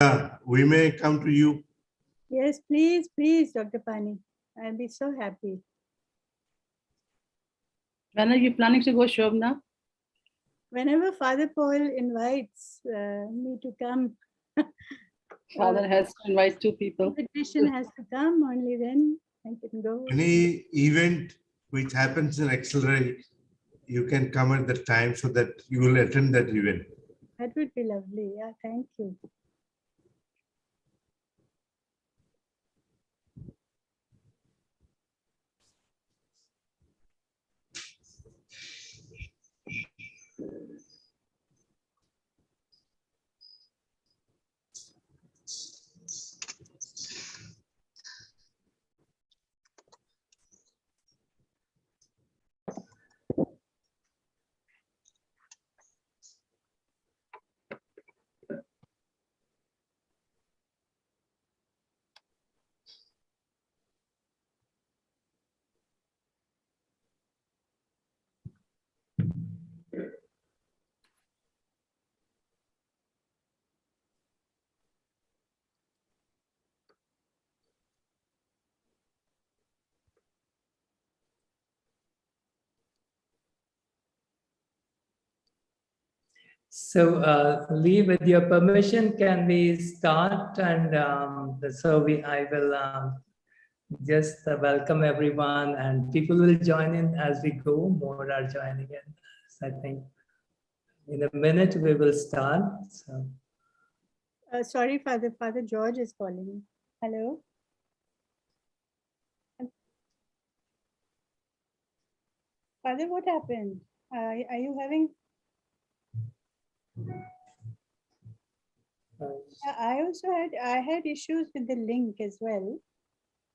We may come to you. Yes, please, please, Dr. Pani. I'll be so happy. When are you planning to go, Shobna? Whenever Father Paul invites me to come, Father has to invite 2 people. invitation has to come, only then I can go. Any event which happens in XLRI, you can come at the time so that you will attend that event. That would be lovely. Yeah, thank you. So, Lee, with your permission, can we start? And I will just welcome everyone, and people will join in as we go. More are joining in. So I think in a minute we will start. So. Sorry, Father. Father George is calling. Hello. Father, what happened? Are you having? I had issues with the link as well.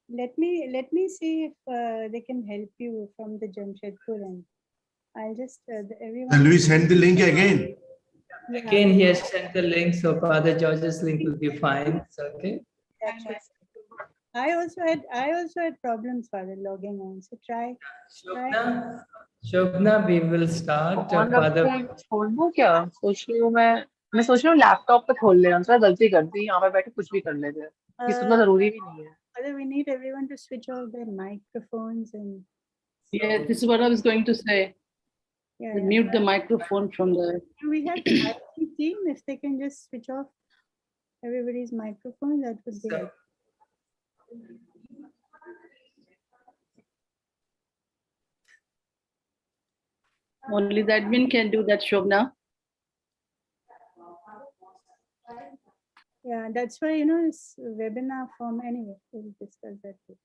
Let me see if they can help you from the Jamshedpur end. I'll just everyone. Shall we send the link again? Yeah. Again, he has sent the link, so Father George's link will be fine. So, okay. I also had problems, Father, logging on. So try. Shobna, we will start. Father. छोड़ दूं क्या? सोच रही हूँ मैं सोच रही हूँ लैपटॉप पे खोल ले रहा हूँ, गलती कर दी, यहाँ पे बैठे कुछ भी कर लेते हैं, किसी तो जरूरी भी नहीं है. Father, we need everyone to switch off their microphones and. Yeah, this is what I was going to say. Yeah, Mute the microphone from the. We have the IT team. If they can just switch off everybody's microphone, that would be good. Only the admin can do that, Shobna. Yeah, that's why, this webinar form, anyway, we'll discuss that too.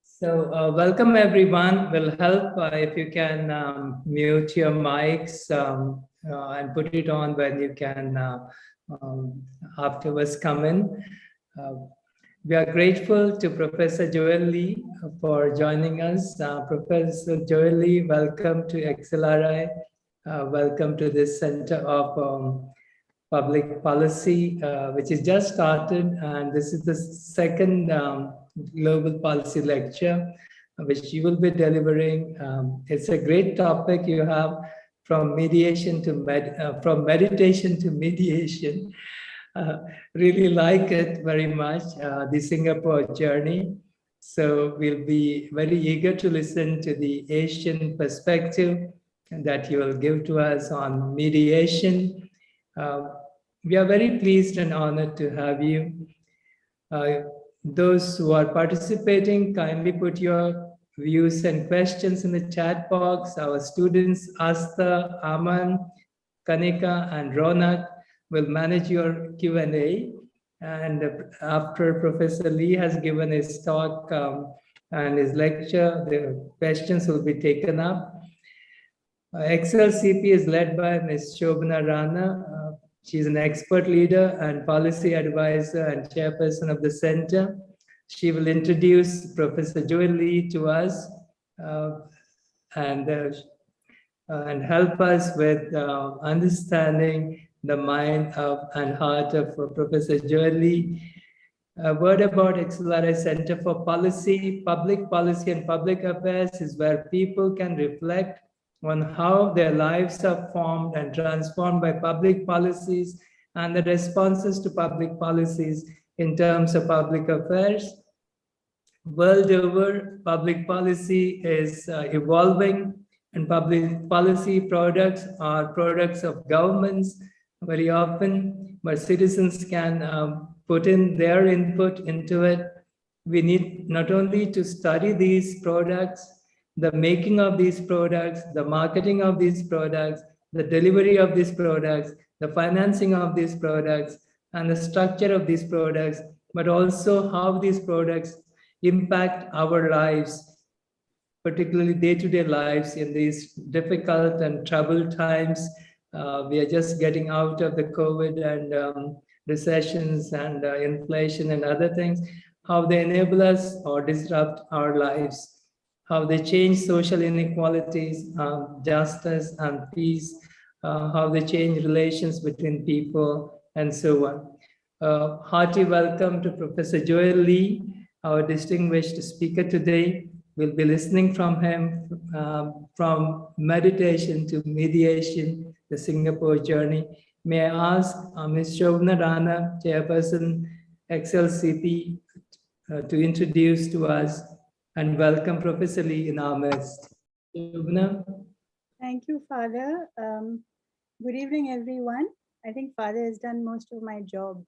So welcome everyone. Will help if you can mute your mics and put it on when you can afterwards come in. We are grateful to Professor Joel Lee for joining us. Professor Joel Lee, welcome to XLRI. Welcome to this Center of Public Policy, which is just started, and this is the second Global Policy Lecture, which you will be delivering. It's a great topic you have, from mediation to from meditation to mediation. Really like it very much, the Singapore journey. So we'll be very eager to listen to the Asian perspective that you will give to us on mediation. We are very pleased and honored to have you. Those who are participating, kindly put your views and questions in the chat box. Our students, Asta, Aman, Kanika, and Ronak, will manage your Q&A. And after Professor Lee has given his talk and his lecture, the questions will be taken up. XLCP is led by Ms. Shobana Rana. She's an expert leader and policy advisor and chairperson of the center. She will introduce Professor Joel Lee to us and help us with understanding the mind and heart of Professor Joel Lee. A word about XLRI Center for Policy. Public policy and public affairs is where people can reflect on how their lives are formed and transformed by public policies and the responses to public policies in terms of public affairs. World over, public policy is evolving, and public policy products are products of governments very often, but citizens can put in their input into it. We need not only to study these products, the making of these products, the marketing of these products, the delivery of these products, the financing of these products, and the structure of these products, but also how these products impact our lives, particularly day-to-day lives in these difficult and troubled times. We are just getting out of the COVID and recessions and inflation and other things, how they enable us or disrupt our lives, how they change social inequalities, justice and peace, how they change relations between people, and so on. Hearty welcome to Professor Joel Lee, our distinguished speaker today. We'll be listening from him from meditation to mediation, the Singapore journey. May I ask Ms. Shobna Rana, Chairperson, XLCP, to introduce to us and welcome Professor Lee in our midst. Shobna? Thank you, Father. Good evening, everyone. I think Father has done most of my job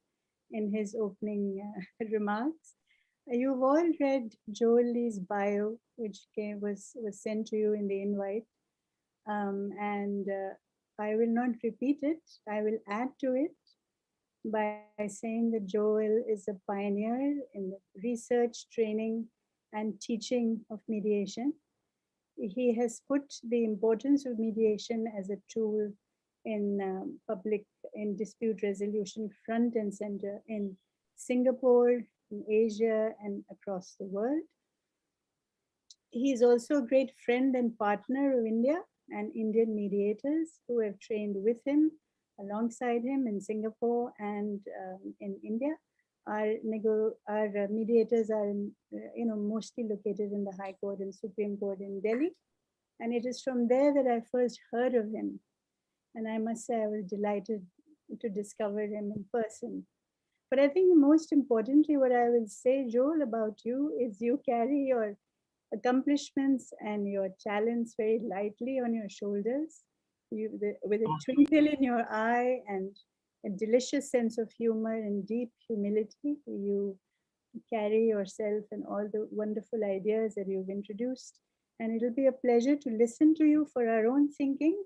in his opening remarks. You've all read Joel Lee's bio, which was sent to you in the invite. I will not repeat it. I will add to it by saying that Joel is a pioneer in the research, training, and teaching of mediation. He has put the importance of mediation as a tool in in dispute resolution front and center in Singapore, in Asia, and across the world. He is also a great friend and partner of India and Indian mediators who have trained with him, alongside him in Singapore and in India. Our mediators are mostly located in the High Court and Supreme Court in Delhi. And it is from there that I first heard of him. And I must say I was delighted to discover him in person. But I think most importantly, what I will say, Joel, about you is you carry your accomplishments and your talents very lightly on your shoulders. With a twinkle in your eye and a delicious sense of humor and deep humility, you carry yourself and all the wonderful ideas that you've introduced. And it'll be a pleasure to listen to you for our own thinking.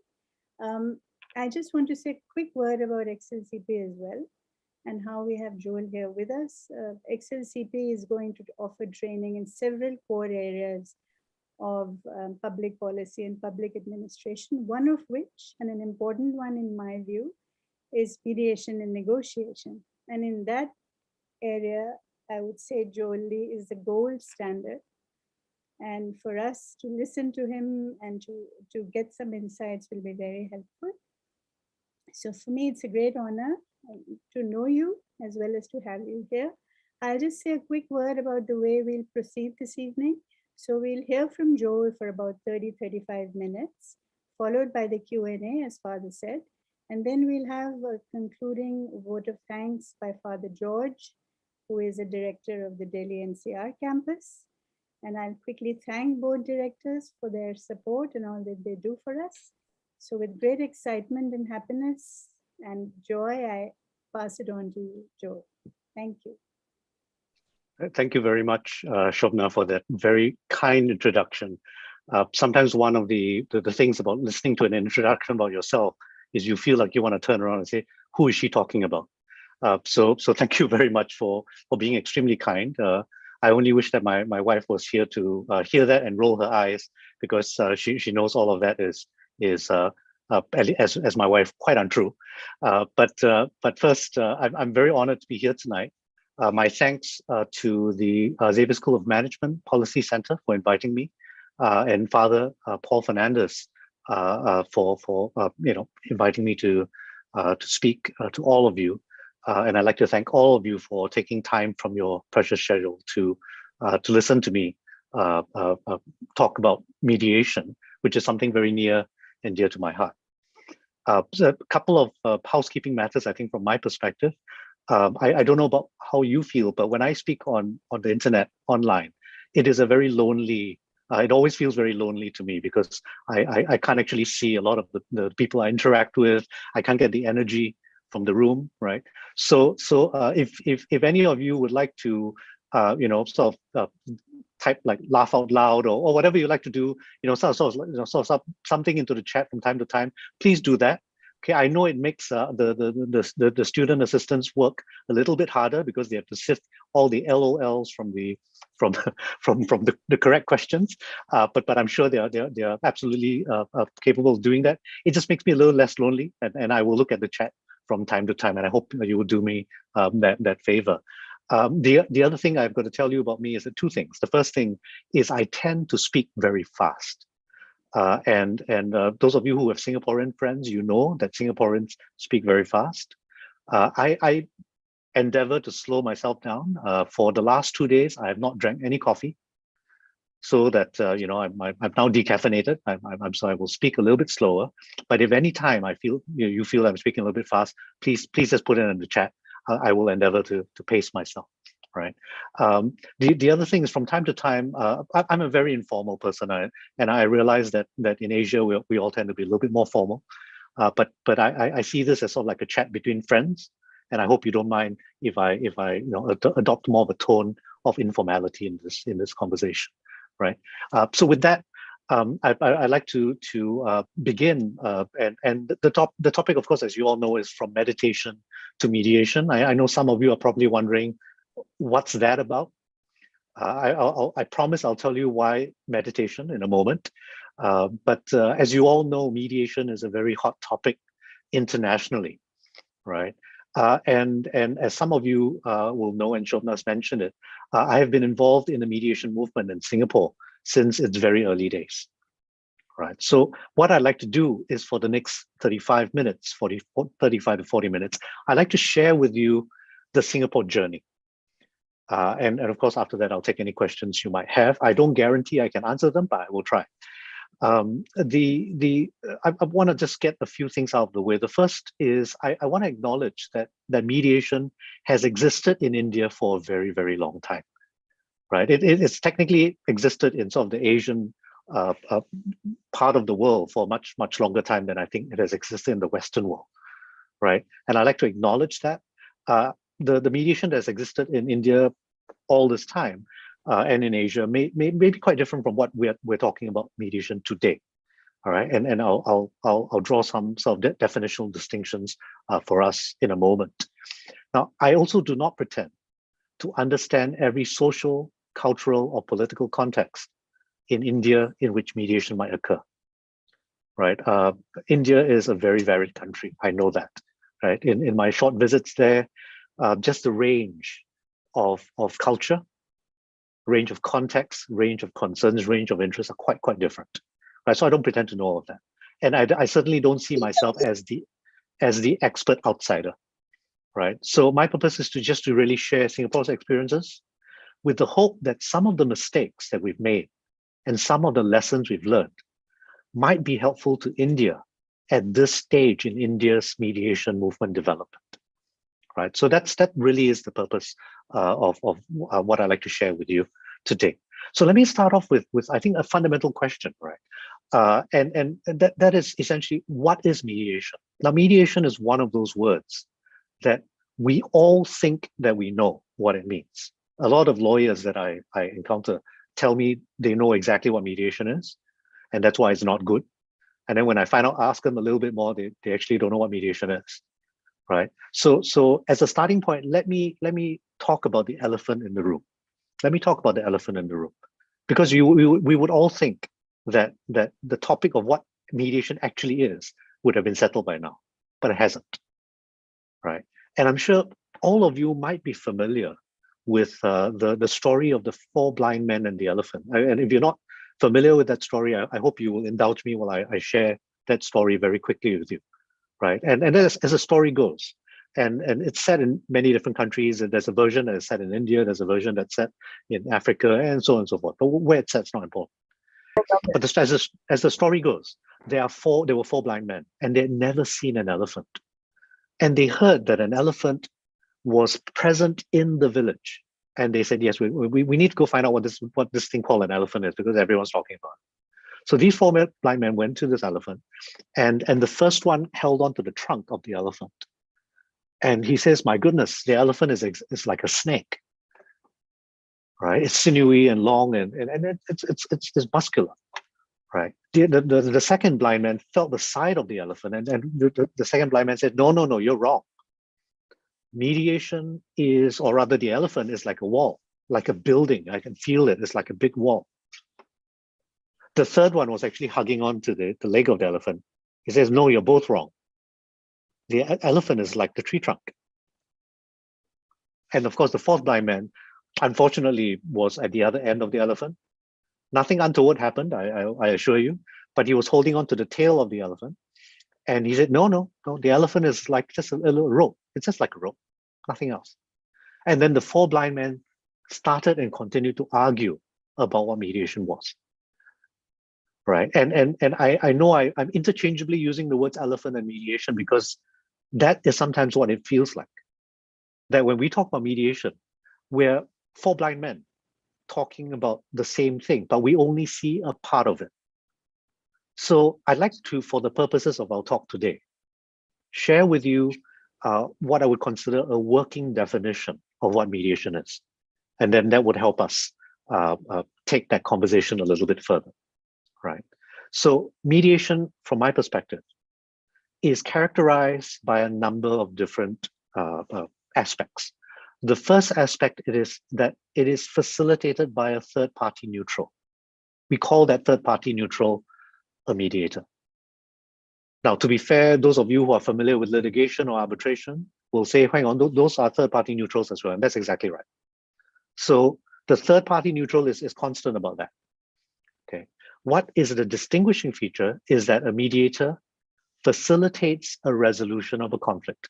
I just want to say a quick word about XLCP as well, and how we have Joel here with us. XLCP is going to offer training in several core areas of public policy and public administration, one of which, and an important one in my view, is mediation and negotiation. And in that area, I would say Joel Lee is the gold standard. And for us to listen to him and to get some insights will be very helpful. So for me, it's a great honor to know you as well as to have you here. I'll just say a quick word about the way we'll proceed this evening. So we'll hear from Joel for about 30-35 minutes, followed by the Q&A, as Father said. And then we'll have a concluding vote of thanks by Father George, who is a director of the Delhi NCR campus. And I'll quickly thank board directors for their support and all that they do for us. So with great excitement and happiness and joy, I pass it on to you, Joel. Thank you. Thank you very much, Shobna, for that very kind introduction. Sometimes one of the things about listening to an introduction about yourself is you feel like you want to turn around and say, who is she talking about? So thank you very much for being extremely kind. I only wish that my wife was here to hear that and roll her eyes, because she knows all of that is as my wife, quite untrue. But first, I'm very honored to be here tonight. My thanks to the Xavier School of Management Policy Center for inviting me, and Father Paul Fernandez for inviting me to speak to all of you. And I'd like to thank all of you for taking time from your precious schedule to listen to me talk about mediation, which is something very near and dear to my heart. So a couple of housekeeping matters, I think, from my perspective. I don't know about how you feel, but when I speak on the internet, online, it is a very lonely, it always feels very lonely to me because I can't actually see a lot of the people I interact with. I can't get the energy from the room, right? So if any of you would like to, sort of type like laugh out loud or whatever you like to do, sort of something into the chat from time to time, please do that. Okay, I know it makes the student assistants work a little bit harder because they have to sift all the LOLs from the correct questions, but I'm sure they are absolutely capable of doing that. It just makes me a little less lonely, and I will look at the chat from time to time, and I hope you will do me that favor. The other thing I've got to tell you about me is two things. The first thing is I tend to speak very fast. And those of you who have Singaporean friends, you know that Singaporeans speak very fast. I endeavor to slow myself down. For the last 2 days, I have not drank any coffee, so that I'm now decaffeinated. So I will speak a little bit slower. But if any time I feel you feel I'm speaking a little bit fast, please just put it in the chat. I will endeavor to pace myself. Right. The other thing is from time to time, I'm a very informal person, and I realize that in Asia we all tend to be a little bit more formal. But I see this as sort of like a chat between friends, and I hope you don't mind if I adopt more of a tone of informality in this conversation. Right. So with that, I'd like to begin, and the topic, of course, as you all know, is from meditation to mediation. I know some of you are probably wondering, what's that about? I promise I'll tell you why meditation in a moment. But as you all know, mediation is a very hot topic internationally, right? And as some of you will know, and Shobna's mentioned it, I have been involved in the mediation movement in Singapore since its very early days, right? So what I'd like to do is for the next 35 to 40 minutes, I'd like to share with you the Singapore journey. And of course, after that, I'll take any questions you might have. I don't guarantee I can answer them, but I will try. I want to just get a few things out of the way. The first is I want to acknowledge that mediation has existed in India for a very, very long time, right? It's technically existed in sort of the Asian part of the world for a much longer time than I think it has existed in the Western world, right? And I like to acknowledge that. The mediation that's existed in India all this time and in Asia may be quite different from what we're talking about mediation today. All right, and I'll draw some sort of definitional distinctions for us in a moment. Now, I also do not pretend to understand every social, cultural, or political context in India in which mediation might occur. Right, India is a very varied country. I know that. Right, in my short visits there. Just the range of culture, range of context, range of concerns, range of interests are quite different. Right? So I don't pretend to know all of that. And I certainly don't see myself as the expert outsider. Right. So my purpose is to really share Singapore's experiences with the hope that some of the mistakes that we've made and some of the lessons we've learned might be helpful to India at this stage in India's mediation movement development. Right, so that really is the purpose of what I'd like to share with you today. So let me start off with I think a fundamental question, right? And that is essentially, what is mediation? Now, mediation is one of those words that we all think that we know what it means. A lot of lawyers that I encounter tell me they know exactly what mediation is, and that's why it's not good. And then when I ask them a little bit more, they actually don't know what mediation is. Right. So as a starting point, let me talk about the elephant in the room. Let me talk about the elephant in the room, because we would all think that the topic of what mediation actually is would have been settled by now, but it hasn't. Right. And I'm sure all of you might be familiar with the story of the 4 blind men and the elephant. And if you're not familiar with that story, I hope you will indulge me while I share that story very quickly with you. Right, and as the story goes, and it's set in many different countries, and there's a version that is set in India, there's a version that's set in Africa, and so on and so forth. But where it's set is not important. But as the story goes, there were four blind men, and they'd never seen an elephant. And they heard that an elephant was present in the village. And they said, yes, we need to go find out what this thing called an elephant is, because everyone's talking about it. So these four blind men went to this elephant, and the first one held onto the trunk of the elephant. And he says, my goodness, the elephant is like a snake, right? It's sinewy and long, and it's muscular, right? The second blind man felt the side of the elephant, and the second blind man said, no, you're wrong. Mediation is, or rather the elephant is like a wall, like a building. I can feel it. It's like a big wall. The third one was actually hugging on to the leg of the elephant. He says, no, you're both wrong. The elephant is like the tree trunk. And of course, the fourth blind man, unfortunately, was at the other end of the elephant. Nothing untoward happened, I assure you, but he was holding on to the tail of the elephant. And he said, no, the elephant is like just a little rope. It's just like a rope, nothing else. And then the four blind men started and continued to argue about what mediation was. Right. And I know I'm interchangeably using the words elephant and mediation because that is sometimes what it feels like. That when we talk about mediation, we're four blind men talking about the same thing, but we only see a part of it. So I'd like to, for the purposes of our talk today, share with you what I would consider a working definition of what mediation is. And then that would help us take that conversation a little bit further, right? So mediation, from my perspective, is characterized by a number of different aspects. The first aspect is that it is facilitated by a third-party neutral. We call that third-party neutral a mediator. Now, to be fair, those of you who are familiar with litigation or arbitration will say, hang on, those are third-party neutrals as well, and that's exactly right. So the third-party neutral is constant about that. Okay. What is the distinguishing feature is that a mediator facilitates a resolution of a conflict.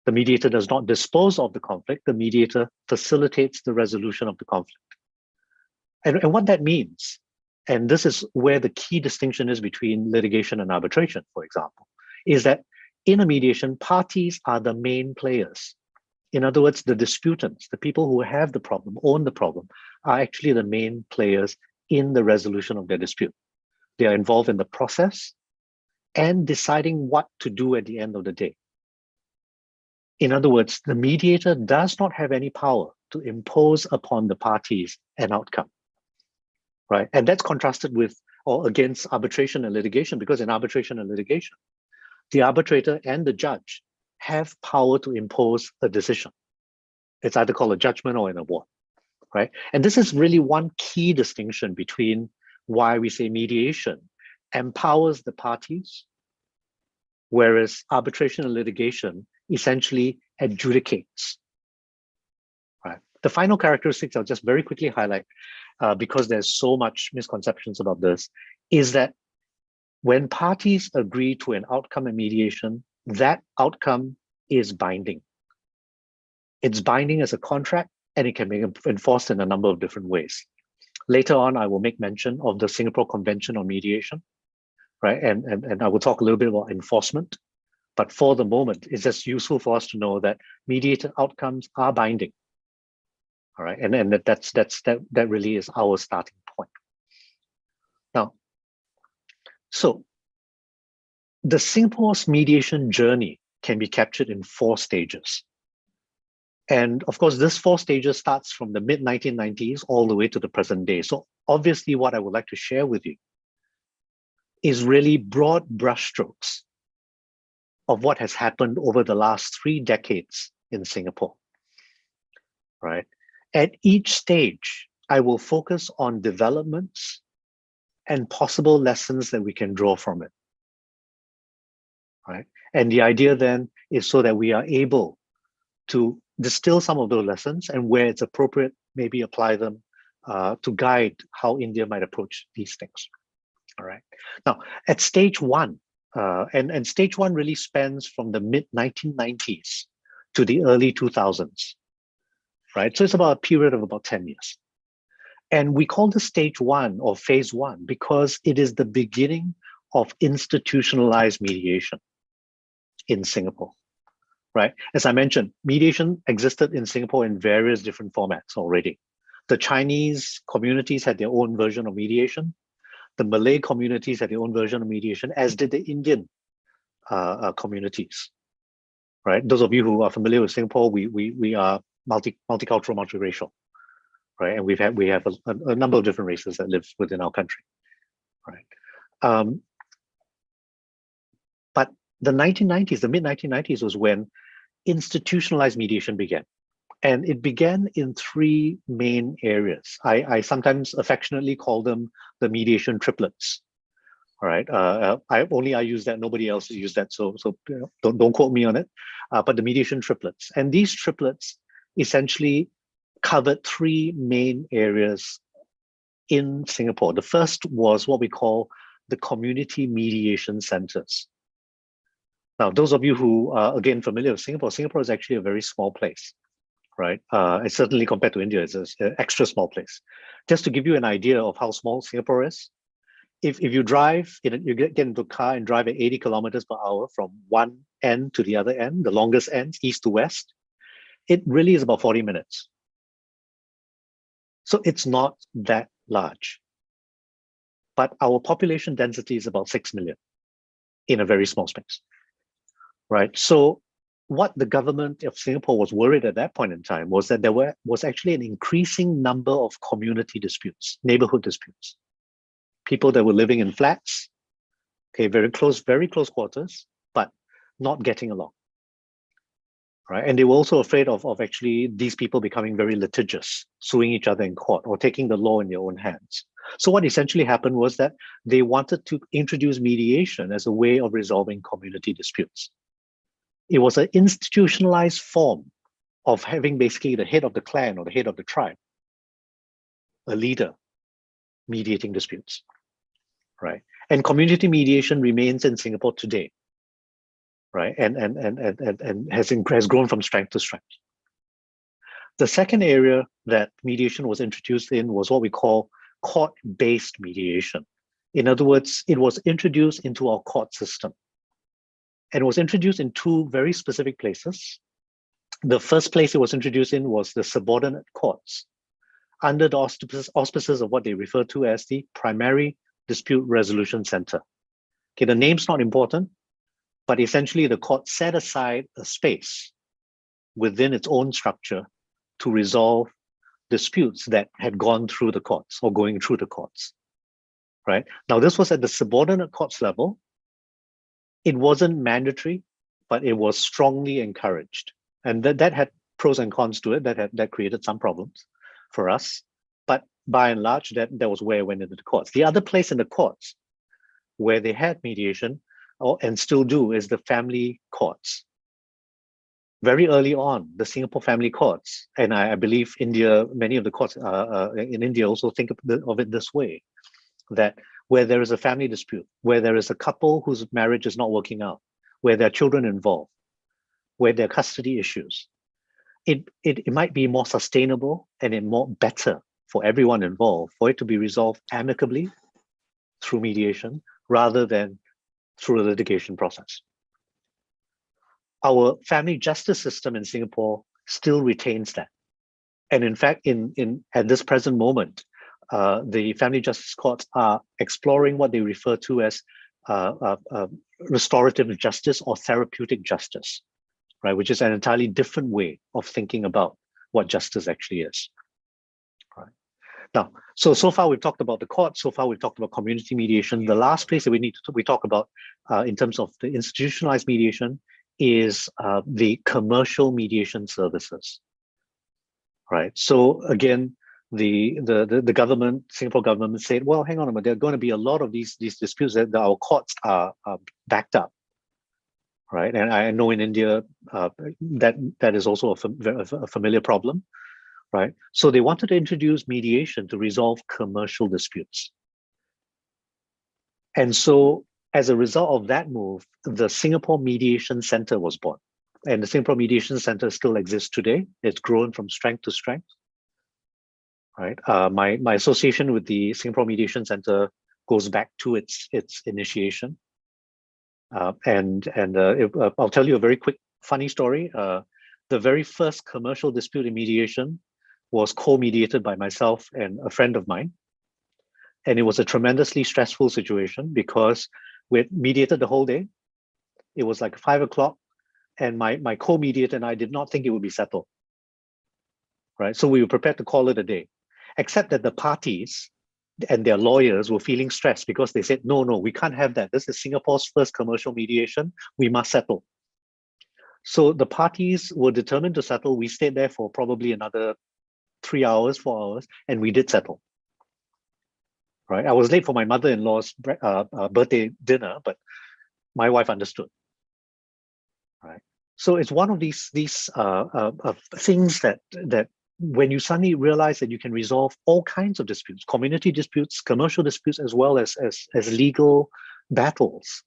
The mediator does not dispose of the conflict. The mediator facilitates the resolution of the conflict. And what that means, and this is where the key distinction is between litigation and arbitration, for example, is that in a mediation, parties are the main players. In other words, the disputants, the people who have the problem, own the problem, are actually the main players in the resolution of their dispute. They are involved in the process and deciding what to do at the end of the day. In other words, the mediator does not have any power to impose upon the parties an outcome, right? And that's contrasted with or against arbitration and litigation, because in arbitration and litigation, the arbitrator and the judge have power to impose a decision. It's either called a judgment or an award, right? And this is really one key distinction between why we say mediation empowers the parties, whereas arbitration and litigation essentially adjudicates, right? The final characteristics I'll just very quickly highlight, because there's so much misconceptions about this, is that when parties agree to an outcome in mediation, that outcome is binding. It's binding as a contract, and it can be enforced in a number of different ways. Later on, I will make mention of the Singapore Convention on Mediation, right? And I will talk a little bit about enforcement. But for the moment, it's just useful for us to know that mediated outcomes are binding. All right, and that really is our starting point. Now, so the Singapore's mediation journey can be captured in 4 stages. And of course, this 4 stages starts from the mid-1990s all the way to the present day. So obviously what I would like to share with you is really broad brushstrokes of what has happened over the last 3 decades in Singapore, right? At each stage, I will focus on developments and possible lessons that we can draw from it, right? And the idea then is so that we are able to distill some of those lessons, and where it's appropriate, maybe apply them to guide how India might approach these things. All right. Now, at stage 1, and stage 1 really spans from the mid-1990s to the early 2000s, right? So it's about a period of about 10 years. And we call this stage 1 or phase 1 because it is the beginning of institutionalized mediation in Singapore, right? As I mentioned, mediation existed in Singapore in various different formats already. The Chinese communities had their own version of mediation. The Malay communities had their own version of mediation, as did the Indian communities, right? Those of you who are familiar with Singapore, we are multicultural, multiracial, right? And we have a number of different races that live within our country, right? But the 1990s, the mid-1990s was when institutionalized mediation began. And it began in 3 main areas. I sometimes affectionately call them the mediation triplets. All right, I use that. Nobody else used that, so you know, don't quote me on it. But the mediation triplets, and these triplets essentially covered 3 main areas in Singapore. The first was what we call the community mediation centers. Now, those of you who are again familiar with Singapore, Singapore is actually a very small place, right? It's certainly compared to India, it's an extra small place. Just to give you an idea of how small Singapore is, if you drive, you get into a car and drive at 80 kilometers per hour from one end to the other end, the longest ends, east to west, it really is about 40 minutes. So it's not that large. But our population density is about 6 million in a very small space, right? So what the government of Singapore was worried at that point in time was that there was actually an increasing number of community disputes, neighborhood disputes. People that were living in flats, okay, very close quarters, but not getting along, right? And they were also afraid of actually these people becoming very litigious, suing each other in court or taking the law in their own hands. So what essentially happened was that they wanted to introduce mediation as a way of resolving community disputes. It was an institutionalized form of having basically the head of the clan or the head of the tribe, a leader, mediating disputes, right? And community mediation remains in Singapore today, right? And has grown from strength to strength. The second area that mediation was introduced in was what we call court-based mediation. In other words, it was introduced into our court system. And it was introduced in 2 very specific places. The first place it was introduced in was the subordinate courts, under the auspices of what they refer to as the Primary Dispute Resolution Center. Okay, the name's not important, but essentially the court set aside a space within its own structure to resolve disputes that had gone through the courts or going through the courts, right? Now, this was at the subordinate courts level. It wasn't mandatory, but it was strongly encouraged. And that had pros and cons to it, that created some problems for us. But by and large, that was where it went into the courts. The other place in the courts where they had mediation, and still do, is the family courts. Very early on, the Singapore family courts, and I believe India, many of the courts in India also think of it this way, that where there is a family dispute, where there is a couple whose marriage is not working out, where there are children involved, where there are custody issues, it might be more sustainable and more better for everyone involved for it to be resolved amicably through mediation rather than through a litigation process. Our family justice system in Singapore still retains that. And in fact, at this present moment, the family justice courts are exploring what they refer to as restorative justice or therapeutic justice, right? Which is an entirely different way of thinking about what justice actually is. Right. Now, so far we've talked about the court. So far we've talked about community mediation. The last place that we talk about in terms of the institutionalized mediation is the commercial mediation services. Right. So again, the government, Singapore government said, well, hang on a minute, there are going to be a lot of these disputes that our courts are backed up. Right. And I know in India that is also a familiar problem. Right. So they wanted to introduce mediation to resolve commercial disputes. And so as a result of that move, the Singapore Mediation Center was born. And the Singapore Mediation Center still exists today. It's grown from strength to strength. right? My association with the Singapore Mediation Center goes back to its initiation. I'll tell you a very quick funny story. The very first commercial dispute in mediation was co-mediated by myself and a friend of mine. And it was a tremendously stressful situation because we had mediated the whole day. It was like 5 o'clock, and my co-mediator and I did not think it would be settled. Right? So we were prepared to call it a day, except that the parties and their lawyers were feeling stressed because they said, no, we can't have that. This is Singapore's first commercial mediation. We must settle. So the parties were determined to settle. We stayed there for probably another 3 hours, 4 hours, and we did settle. Right? I was late for my mother-in-law's birthday dinner, but my wife understood. Right? So it's one of these things that when you suddenly realize that you can resolve all kinds of disputes, community disputes, commercial disputes, as well as legal battles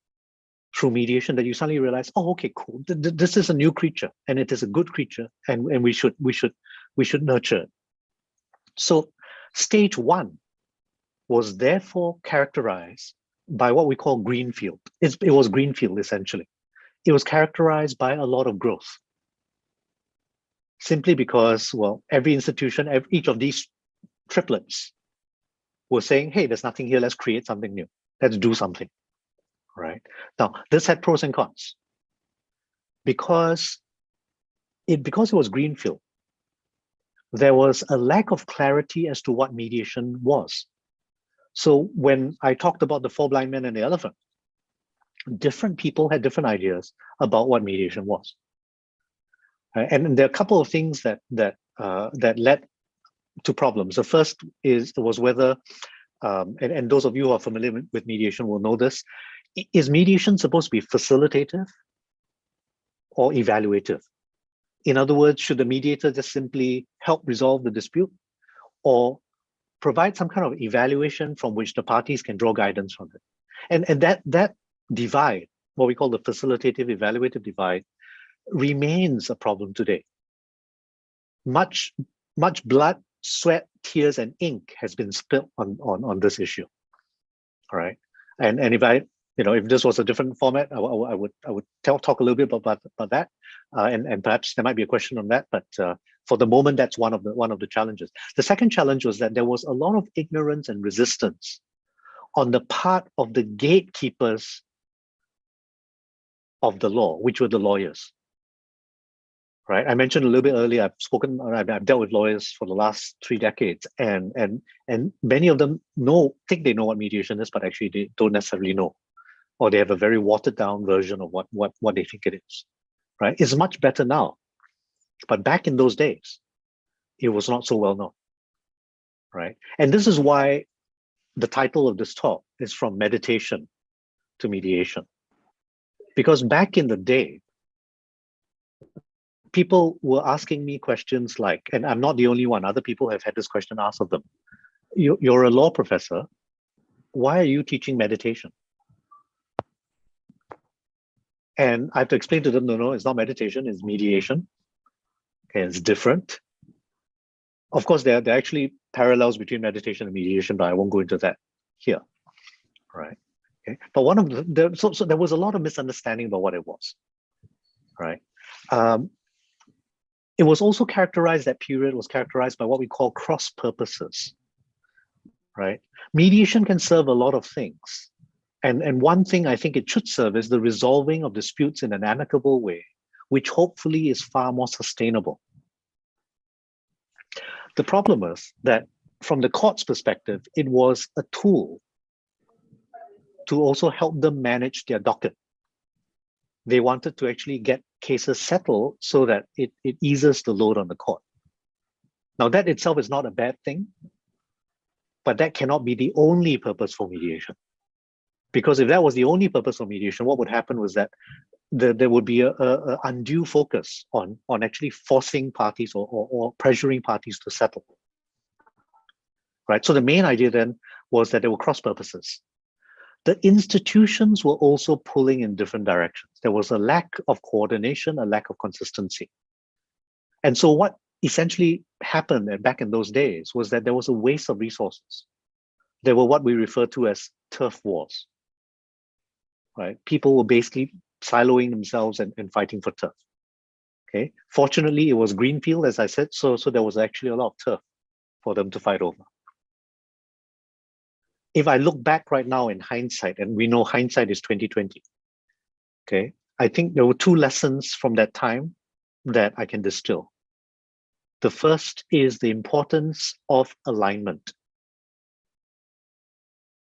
through mediation, that you suddenly realize, oh, okay, cool. This is a new creature, and it is a good creature, and we should nurture it. So stage one was therefore characterized by what we call greenfield. It was greenfield, essentially. It was characterized by a lot of growth. Simply because, well, every institution, each of these triplets were saying, hey, there's nothing here, let's create something new. Let's do something, right? Now, this had pros and cons. Because it was greenfield, there was a lack of clarity as to what mediation was. So when I talked about the four blind men and the elephant, different people had different ideas about what mediation was. And there are a couple of things that led to problems. The first was whether, and those of you who are familiar with mediation will know this, is mediation supposed to be facilitative or evaluative? In other words, should the mediator just simply help resolve the dispute, or provide some kind of evaluation from which the parties can draw guidance from it? And that divide, what we call the facilitative evaluative divide, remains a problem today. Much blood, sweat, tears, and ink has been spilled on this issue. All right, and if this was a different format, I would talk a little bit about that, and perhaps there might be a question on that. But for the moment, that's one of the challenges. The second challenge was that there was a lot of ignorance and resistance on the part of the gatekeepers of the law, which were the lawyers. Right, I mentioned a little bit earlier, I've dealt with lawyers for the last 3 decades, and many of them think they know what mediation is, but actually they don't necessarily know, or they have a very watered down version of what they think it is. Right, it's much better now, but back in those days, it was not so well known. Right, and this is why the title of this talk is From Meditation to Mediation, because back in the day, people were asking me questions like, and I'm not the only one, other people have had this question asked of them. You're a law professor, why are you teaching meditation? And I have to explain to them, no, it's not meditation, it's mediation. Okay, it's different. Of course, there are actually parallels between meditation and mediation, but I won't go into that here. Right. Okay. But so there was a lot of misunderstanding about what it was. Right. It was also characterized, that period was characterized by what we call cross purposes, right? Mediation can serve a lot of things. And one thing I think it should serve is the resolving of disputes in an amicable way, which hopefully is far more sustainable. The problem is that from the court's perspective, it was a tool to also help them manage their docket. They wanted to actually get cases settled so that it eases the load on the court. Now, that itself is not a bad thing, but that cannot be the only purpose for mediation. Because if that was the only purpose for mediation, what would happen was that there would be a undue focus on actually forcing parties or pressuring parties to settle. Right. So the main idea then was that there were cross purposes. The institutions were also pulling in different directions. There was a lack of coordination, a lack of consistency. And so what essentially happened back in those days was that there was a waste of resources. There were what we refer to as turf wars, right? People were basically siloing themselves and fighting for turf. Okay. Fortunately, it was greenfield, as I said, so there was actually a lot of turf for them to fight over. If I look back right now in hindsight, and we know hindsight is 2020, okay, I think there were two lessons from that time that I can distill. The first is the importance of alignment.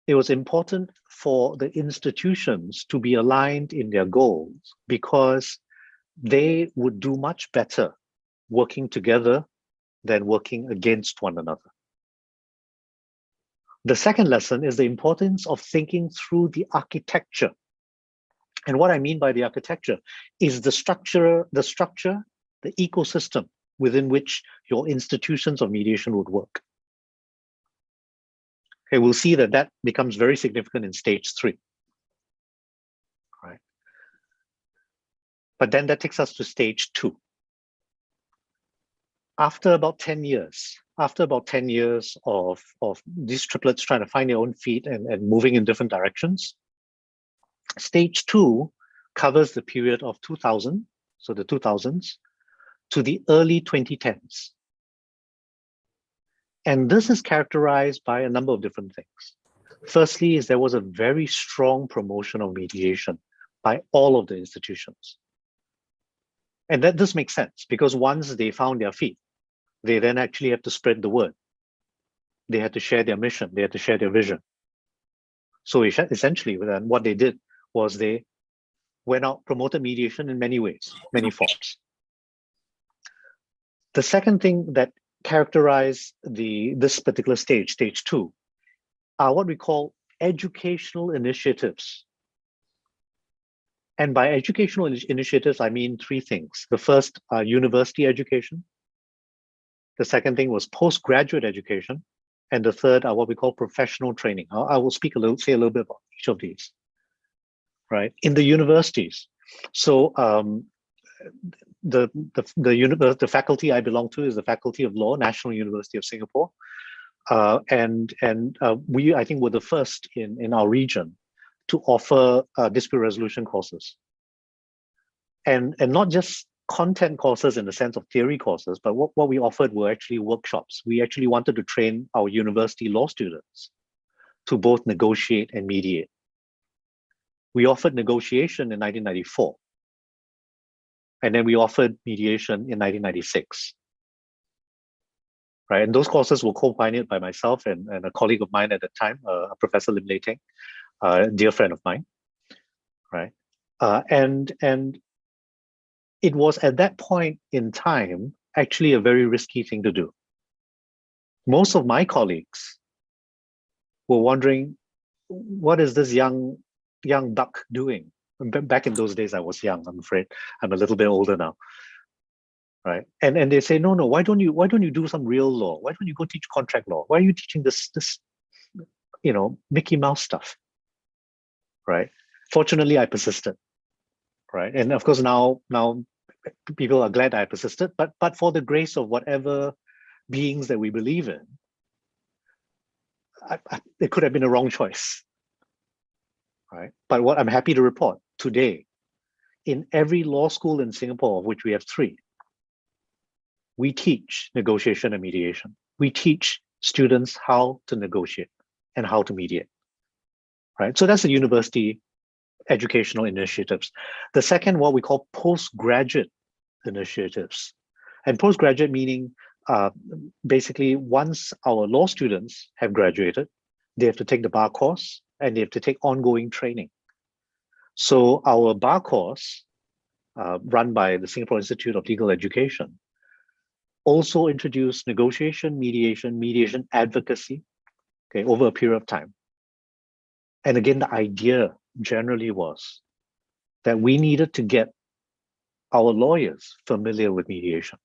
It was important for the institutions to be aligned in their goals because they would do much better working together than working against one another. The second lesson is the importance of thinking through the architecture. And what I mean by the architecture is the structure, the ecosystem within which your institutions of mediation would work. Okay, we'll see that that becomes very significant in stage 3. Right. But then that takes us to stage 2. After about 10 years of these triplets trying to find their own feet and moving in different directions, stage 2 covers the period of 2000, so the 2000s, to the early 2010s. And this is characterized by a number of different things. Firstly, is there was a very strong promotion of mediation by all of the institutions. And that this makes sense because once they found their feet, they then actually have to spread the word. They had to share their mission. They had to share their vision. So essentially, what they did was they went out, promoted mediation in many ways, many forms. The second thing that characterized this particular stage, stage 2, are what we call educational initiatives. And by educational initiatives, I mean 3 things. The first, university education. The second thing was postgraduate education. And the third are what we call professional training. I will say a little bit about each of these, right? In the universities. So the faculty I belong to is the Faculty of Law, National University of Singapore. We, I think, were the first in our region to offer dispute resolution courses. And not just content courses in the sense of theory courses, but what we offered were actually workshops. We actually wanted to train our university law students to both negotiate and mediate. We offered negotiation in 1994. And then we offered mediation in 1996. Right, and those courses were co-pioneered by myself and a colleague of mine at the time, Professor Lim Lei Teng, a dear friend of mine. Right, and it was at that point in time actually a very risky thing to do. Most of my colleagues were wondering, what is this young buck doing? Back in those days, I was young. I'm afraid I'm a little bit older now. Right, and they say, no, why don't you do some real law? Why don't you go teach contract law? Why are you teaching this Mickey Mouse stuff? Right. Fortunately, I persisted. Right, and of course now people are glad I persisted. But for the grace of whatever beings that we believe in, it could have been a wrong choice. Right, but what I'm happy to report today, in every law school in Singapore, of which we have 3. We teach negotiation and mediation. We teach students how to negotiate and how to mediate, right? So that's the university educational initiatives. The second, what we call postgraduate initiatives. And postgraduate meaning basically once our law students have graduated, they have to take the bar course and they have to take ongoing training. So our bar course, run by the Singapore Institute of Legal Education, also introduced negotiation, mediation advocacy, okay, over a period of time. And again, the idea generally was that we needed to get our lawyers familiar with mediation.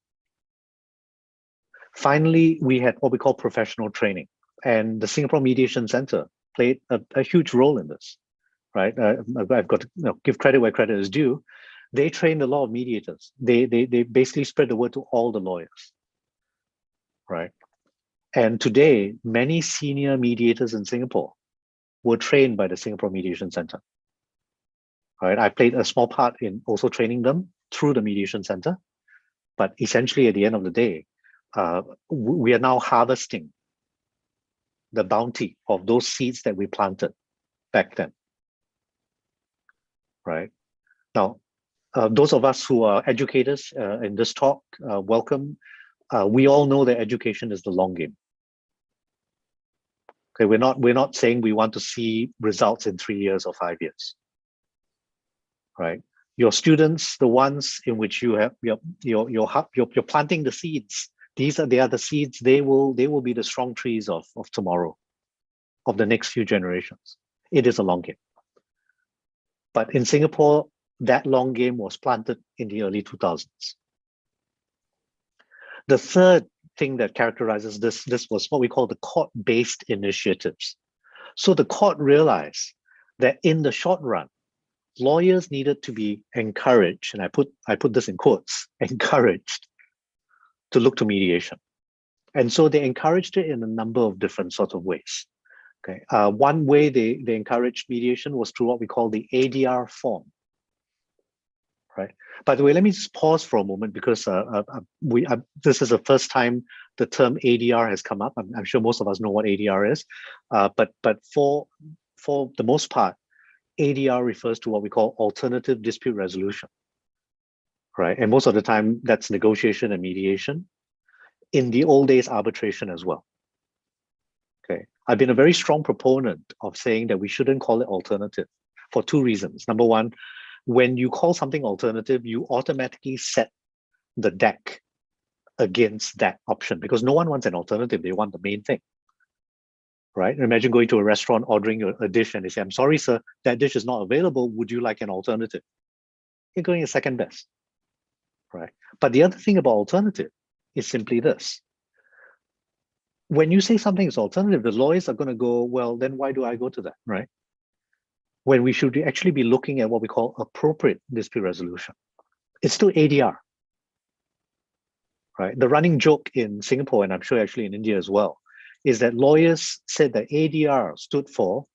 Finally, we had what we call professional training, and the Singapore Mediation Center played a huge role in this, right? I've got to give credit where credit is due. They trained a lot of mediators. They basically spread the word to all the lawyers. right? And today, many senior mediators in Singapore were trained by the Singapore Mediation Center. Right? I played a small part in also training them through the Mediation Center. But essentially, at the end of the day, we are now harvesting the bounty of those seeds that we planted back then. Right? Now, those of us who are educators in this talk, welcome. We all know that education is the long game. Okay, we're not saying we want to see results in 3 years or 5 years. Right? Your students, the ones in which you have you're planting the seeds. They are the seeds. They will be the strong trees of tomorrow, of the next few generations. It is a long game. But in Singapore, that long game was planted in the early 2000s. The third thing that characterizes this was what we call the court-based initiatives. So the court realized that in the short run, lawyers needed to be encouraged, and I put this in quotes, encouraged to look to mediation. And so they encouraged it in a number of different sorts of ways. Okay, one way they encouraged mediation was through what we call the ADR form. Right. By the way, let me just pause for a moment because this is the first time the term ADR has come up. I'm sure most of us know what ADR is, but for the most part, ADR refers to what we call alternative dispute resolution. Right, and most of the time that's negotiation and mediation. In the old days, arbitration as well. Okay, I've been a very strong proponent of saying that we shouldn't call it alternative for two reasons. Number one, when you call something alternative, you automatically set the deck against that option because no one wants an alternative. They want the main thing, right? Imagine going to a restaurant, ordering a dish and they say, I'm sorry, sir, that dish is not available. Would you like an alternative? You're going a second best, right? But the other thing about alternative is simply this. When you say something is alternative, the lawyers are going to go, well, then why do I go to that, right? When we should actually be looking at what we call appropriate dispute resolution. It's still ADR, right? The running joke in Singapore, and I'm sure actually in India as well, is that lawyers said that ADR stood for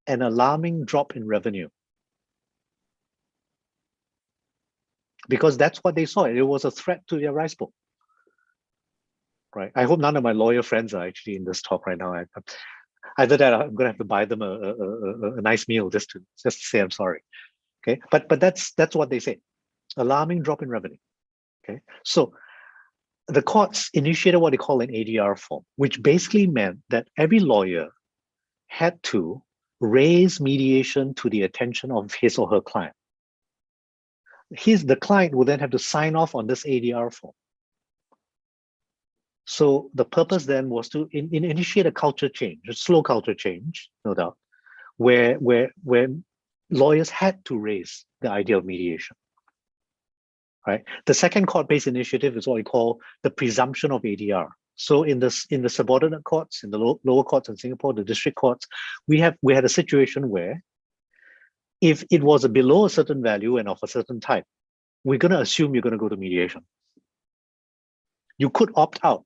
an alarming drop in revenue. Because that's what they saw. It was a threat to their rice bowl, right? I hope none of my lawyer friends are actually in this talk right now. Either that, I'm going to have to buy them a nice meal just to say I'm sorry. Okay, but that's what they say. Alarming drop in revenue. Okay, so the courts initiated what they call an ADR form, which basically meant that every lawyer had to raise mediation to the attention of his or her client. The client would then have to sign off on this ADR form. So the purpose then was to initiate a culture change, a slow culture change, no doubt, where lawyers had to raise the idea of mediation. Right. The second court-based initiative is what we call the presumption of ADR. So in the subordinate courts, in the lower courts in Singapore, the district courts, we had a situation where if it was below a certain value and of a certain type, we're going to assume you're going to go to mediation. You could opt out.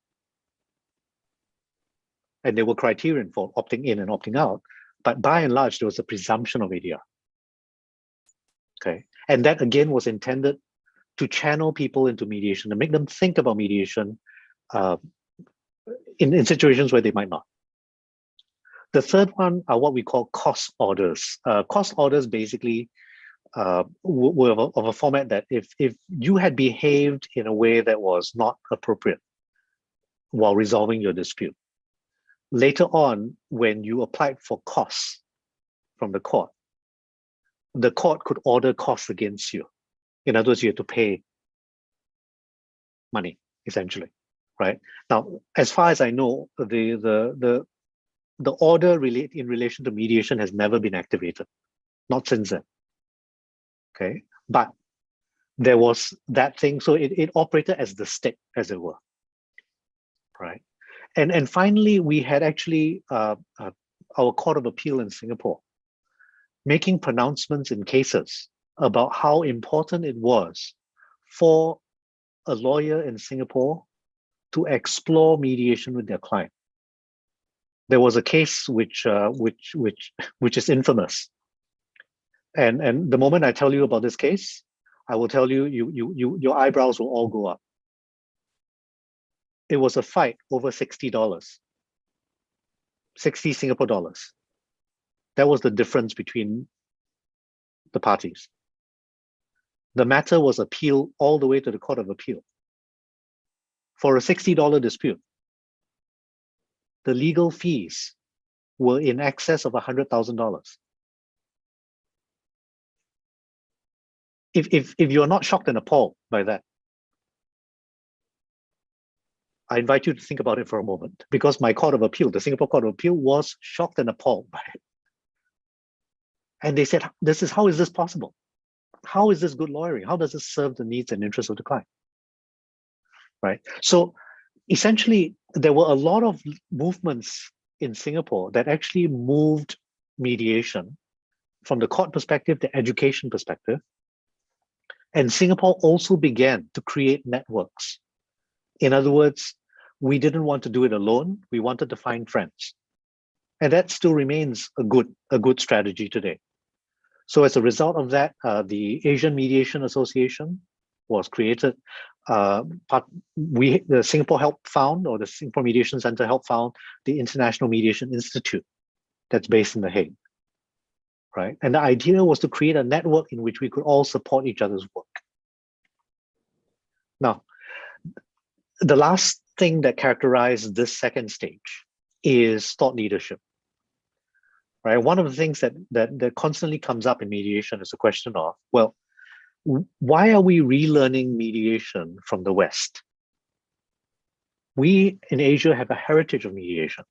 And there were criterion for opting in and opting out. But by and large, there was a presumption of ADR. Okay. And that again was intended to channel people into mediation, to make them think about mediation in situations where they might not. The third one are what we call cost orders. Cost orders basically were of a format that if you had behaved in a way that was not appropriate while resolving your dispute, later on, when you applied for costs from the court could order costs against you. In other words, you have to pay money, essentially, right? Now, as far as I know, the order in relation to mediation has never been activated, not since then. Okay, but there was that thing, so it operated as the stick, as it were, right? And finally, we had actually our Court of Appeal in Singapore making pronouncements in cases about how important it was for a lawyer in Singapore to explore mediation with their client. There was a case which is infamous, and the moment I tell you about this case, I will tell you your eyebrows will all go up. It was a fight over $60, 60 Singapore dollars. That was the difference between the parties. The matter was appealed all the way to the Court of Appeal. For a $60 dispute, the legal fees were in excess of $100,000. If you're not shocked and appalled by that, I invite you to think about it for a moment, because my Court of Appeal, the Singapore Court of Appeal, was shocked and appalled by it. And they said, how is this possible? How is this good lawyering? How does this serve the needs and interests of the client? Right? So essentially, there were a lot of movements in Singapore that actually moved mediation from the court perspective to education perspective. And Singapore also began to create networks. In other words, we didn't want to do it alone. We wanted to find friends. And that still remains a good strategy today. So as a result of that, the Asian Mediation Association was created. The Singapore helped found, or the Singapore Mediation Center helped found, the International Mediation Institute that's based in The Hague, right? And the idea was to create a network in which we could all support each other's work. Now, the last thing that characterized this second stage is thought leadership. Right? One of the things that constantly comes up in mediation is a question of, well, why are we relearning mediation from the West? We in Asia have a heritage of mediation.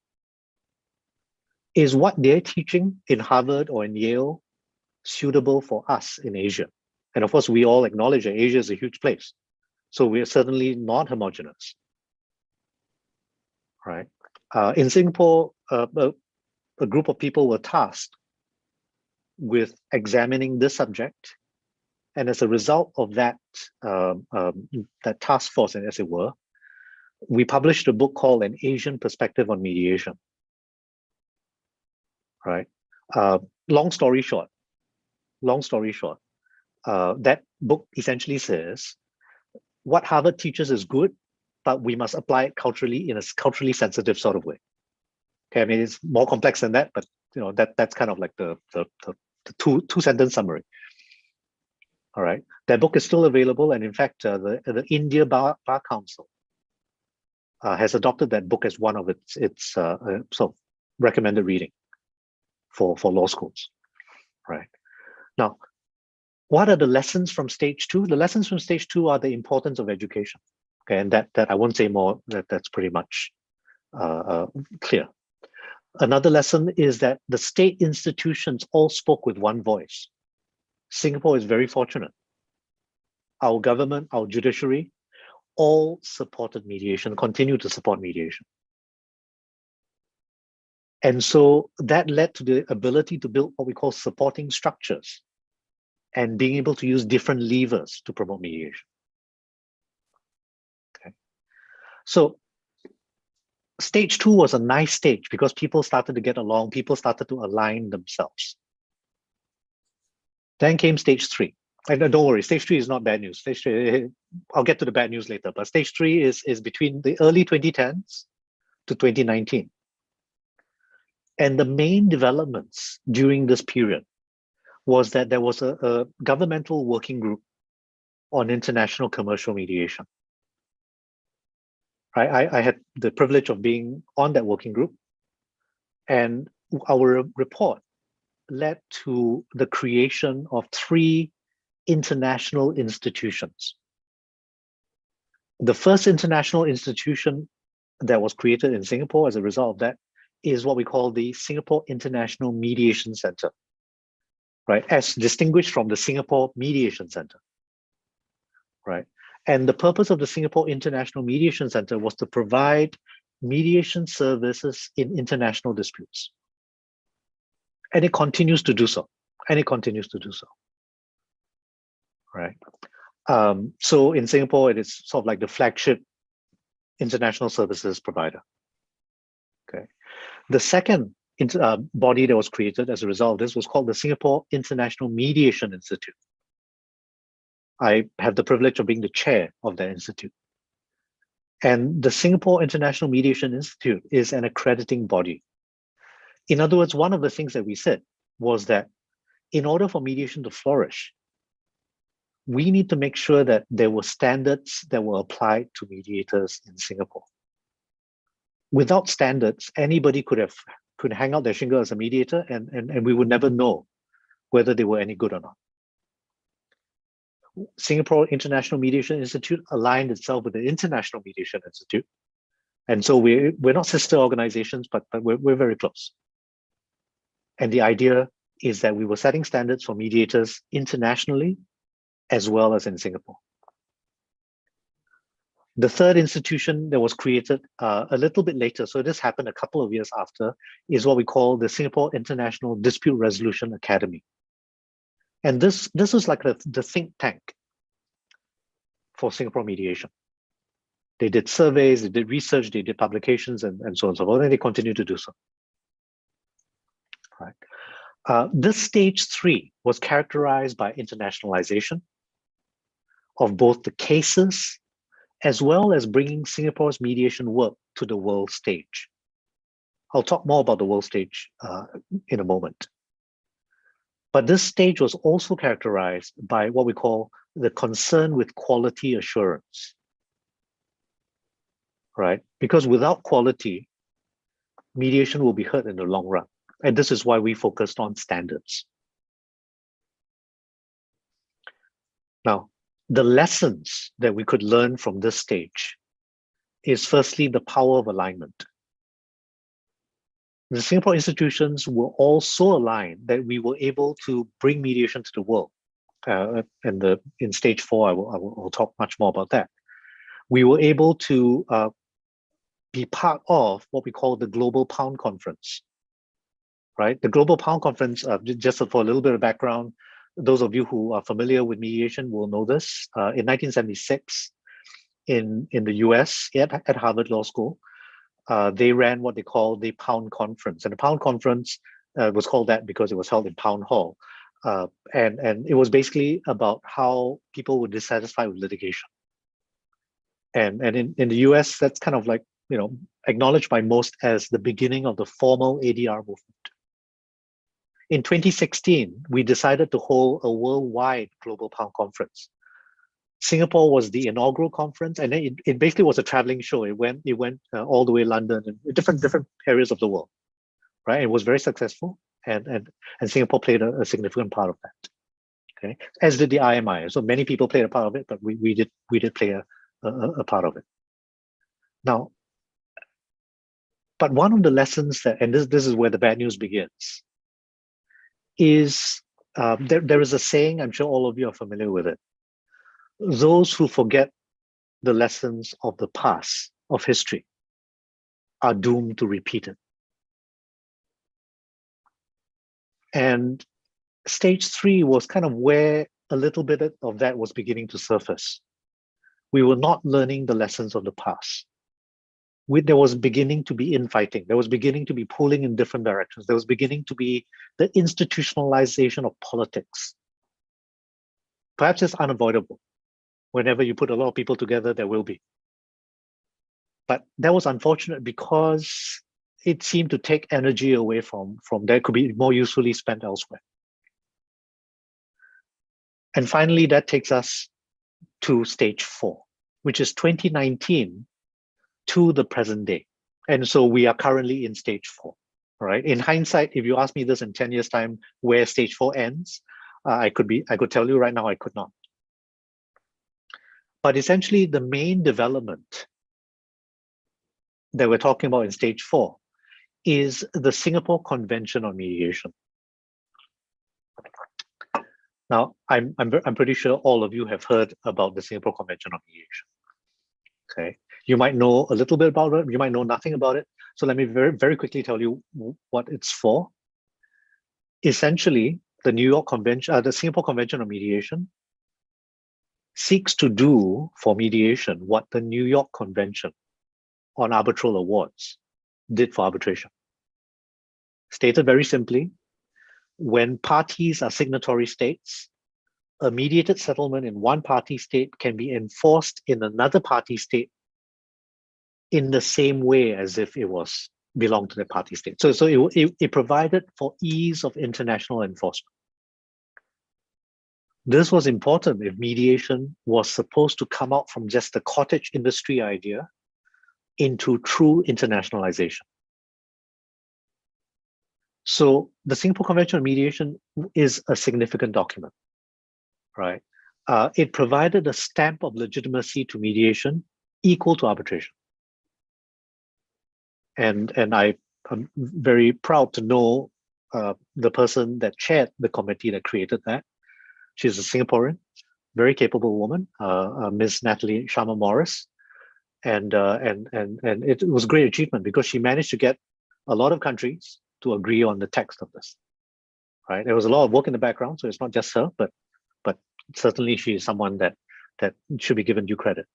Is what they're teaching in Harvard or in Yale suitable for us in Asia? And of course, we all acknowledge that Asia is a huge place. So we're certainly not homogenous, right? In Singapore, a group of people were tasked with examining this subject. And as a result of that, that task force, as it were, we published a book called An Asian Perspective on Mediation, right? Long story short, that book essentially says, what Harvard teaches is good, but we must apply it culturally in a culturally sensitive sort of way. Okay, I mean, it's more complex than that, but that's kind of like the two-sentence summary. All right, that book is still available, and in fact, the India Bar Council has adopted that book as one of its sort of recommended reading for law schools. Right now, what are the lessons from stage 2? The lessons from stage 2 are the importance of education. Okay, and that I won't say more. That's pretty much clear. Another lesson is that the state institutions all spoke with one voice. Singapore is very fortunate. Our government, our judiciary, all supported mediation, continue to support mediation. And so that led to the ability to build what we call supporting structures and being able to use different levers to promote mediation. Okay. So stage 2 was a nice stage because people started to get along, people started to align themselves. Then came stage 3. And don't worry, stage 3 is not bad news. Stage 3, I'll get to the bad news later, but stage 3 is between the early 2010s to 2019. And the main developments during this period was that there was a governmental working group on international commercial mediation. I had the privilege of being on that working group, and our report led to the creation of 3 international institutions. The first international institution that was created in Singapore as a result of that is what we call the Singapore International Mediation Center, right? As distinguished from the Singapore Mediation Center, right? And the purpose of the Singapore International Mediation Center was to provide mediation services in international disputes. And it continues to do so. Right? So in Singapore, it is sort of like the flagship international services provider. Okay. The second body that was created as a result of this was called the Singapore International Mediation Institute. I have the privilege of being the chair of that institute. And the Singapore International Mediation Institute is an accrediting body. In other words, one of the things that we said was that in order for mediation to flourish, we need to make sure that there were standards that were applied to mediators in Singapore. Without standards, anybody could hang out their shingle as a mediator and we would never know whether they were any good or not. Singapore International Mediation Institute aligned itself with the International Mediation Institute. And so we're not sister organizations, but we're very close. And the idea is that we were setting standards for mediators internationally as well as in Singapore. The third institution that was created a little bit later, so this happened a couple of years after, is what we call the Singapore International Dispute Resolution Academy. And this was like the think tank for Singapore mediation. They did surveys, they did research, they did publications, and so on and so forth, and they continue to do so. Right. This stage 3 was characterized by internationalization of both the cases as well as bringing Singapore's mediation work to the world stage. I'll talk more about the world stage in a moment. But this stage was also characterized by what we call the concern with quality assurance, right? Because without quality, mediation will be hurt in the long run. And this is why we focused on standards. Now, the lessons that we could learn from this stage is firstly the power of alignment. The Singapore institutions were all so aligned that we were able to bring mediation to the world. In stage 4, I will talk much more about that. We were able to be part of what we call the Global Pound Conference, right? The Global Pound Conference, just for a little bit of background, those of you who are familiar with mediation will know this. In 1976, in the US, at Harvard Law School, they ran what they call the Pound Conference. And the Pound Conference was called that because it was held in Pound Hall. And it was basically about how people were dissatisfied with litigation. And in the US, that's kind of like, acknowledged by most as the beginning of the formal ADR movement. In 2016, we decided to hold a worldwide Global Pound Conference. Singapore was the inaugural conference, and it basically was a traveling show. It went all the way to London and different areas of the world, right? It was very successful, and Singapore played a significant part of that. Okay, as did the IMI. So many people played a part of it, but we did play a part of it. Now, but one of the lessons that, and this is where the bad news begins, is there is a saying, I'm sure all of you are familiar with it. Those who forget the lessons of the past, of history, are doomed to repeat it. And stage 3 was kind of where a little bit of that was beginning to surface. We were not learning the lessons of the past. There was beginning to be infighting. There was beginning to be pulling in different directions. There was beginning to be the institutionalization of politics. Perhaps it's unavoidable. Whenever you put a lot of people together, there will be. But that was unfortunate because it seemed to take energy away from that could be more usefully spent elsewhere. And finally, that takes us to stage 4, which is 2019 to the present day. And so we are currently in stage 4, right? In hindsight, if you ask me this in 10 years' time, where stage 4 ends, I could tell you right now, I could not. But essentially, the main development that we're talking about in stage 4 is the Singapore Convention on Mediation. Now, I'm pretty sure all of you have heard about the Singapore Convention on Mediation. Okay, you might know a little bit about it, you might know nothing about it. So let me very, very quickly tell you what it's for. Essentially, the the Singapore Convention on Mediation seeks to do for mediation what the New York Convention on arbitral awards did for arbitration. Stated very simply, when parties are signatory states, a mediated settlement in one party state can be enforced in another party state in the same way as if it was belonged to the party state. So it provided for ease of international enforcement. This was important if mediation was supposed to come out from just the cottage industry idea into true internationalization. So the Singapore Convention on Mediation is a significant document, right? It provided a stamp of legitimacy to mediation equal to arbitration. And I'm very proud to know the person that chaired the committee that created that. She's a Singaporean, very capable woman, Ms. Natalie Sharma Morris. And it was a great achievement because she managed to get a lot of countries to agree on the text of this, right? There was a lot of work in the background, so it's not just her, but certainly she is someone that should be given due credit.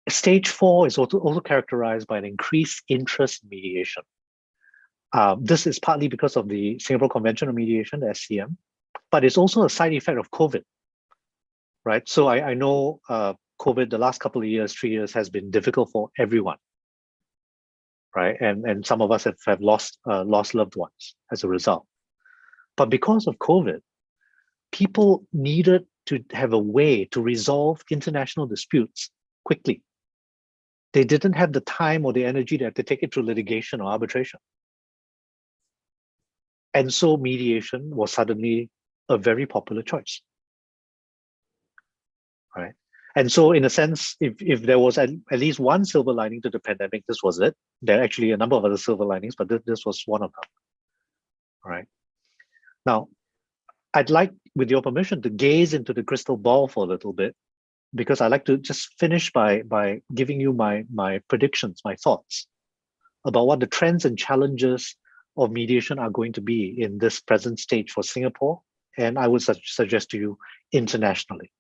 Stage 4 is also characterized by an increased interest in mediation. This is partly because of the Singapore Convention on Mediation, the SCM, but it's also a side effect of COVID, right? So I know COVID, the last couple of years, 3 years, has been difficult for everyone, right? And some of us have lost loved ones as a result. But because of COVID, people needed to have a way to resolve international disputes quickly. They didn't have the time or the energy to have to take it through litigation or arbitration. And so mediation was suddenly a very popular choice, right? And so in a sense, if there was at least one silver lining to the pandemic, this was it. There are actually a number of other silver linings, but this was one of them, right? Now, I'd like, with your permission, to gaze into the crystal ball for a little bit, because I like to just finish by giving you my predictions, my thoughts about what the trends and challenges of mediation are going to be in this present stage for Singapore, and I would suggest to you internationally.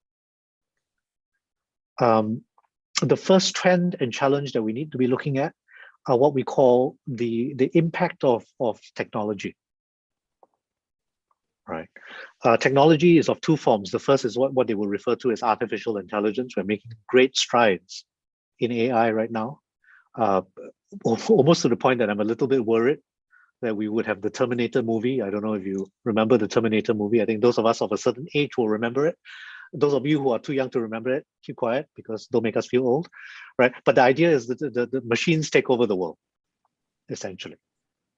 The first trend and challenge that we need to be looking at are what we call the impact of technology. Right. Technology is of two forms. The first is what they will refer to as artificial intelligence. We're making great strides in AI right now, almost to the point that I'm a little bit worried that we would have the Terminator movie. I don't know if you remember the Terminator movie. I think those of us of a certain age will remember it. Those of you who are too young to remember it, keep quiet, because don't make us feel old, right? But the idea is that the machines take over the world, essentially,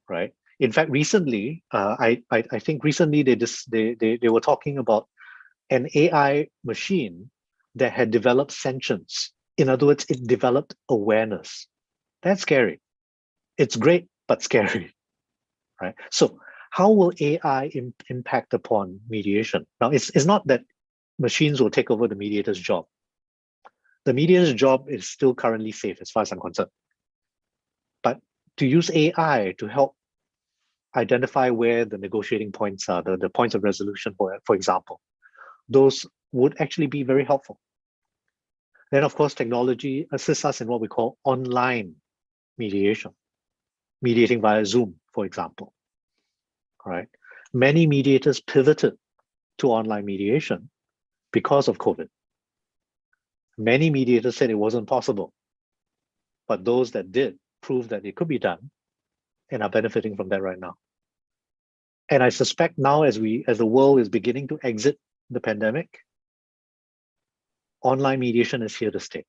right? In fact, recently, I think recently they were talking about an AI machine that had developed sentience. In other words, it developed awareness. That's scary. It's great, but scary, right? So how will AI impact upon mediation? Now, it's not that machines will take over the mediator's job. The mediator's job is still currently safe as far as I'm concerned. But to use AI to help identify where the negotiating points are, the points of resolution, for example, those would actually be very helpful. Then, of course, technology assists us in what we call online mediation, mediating via Zoom, for example. All right. Many mediators pivoted to online mediation because of COVID. Many mediators said it wasn't possible, but those that did proved that it could be done and are benefiting from that right now. And I suspect now, as the world is beginning to exit the pandemic, online mediation is here to stay.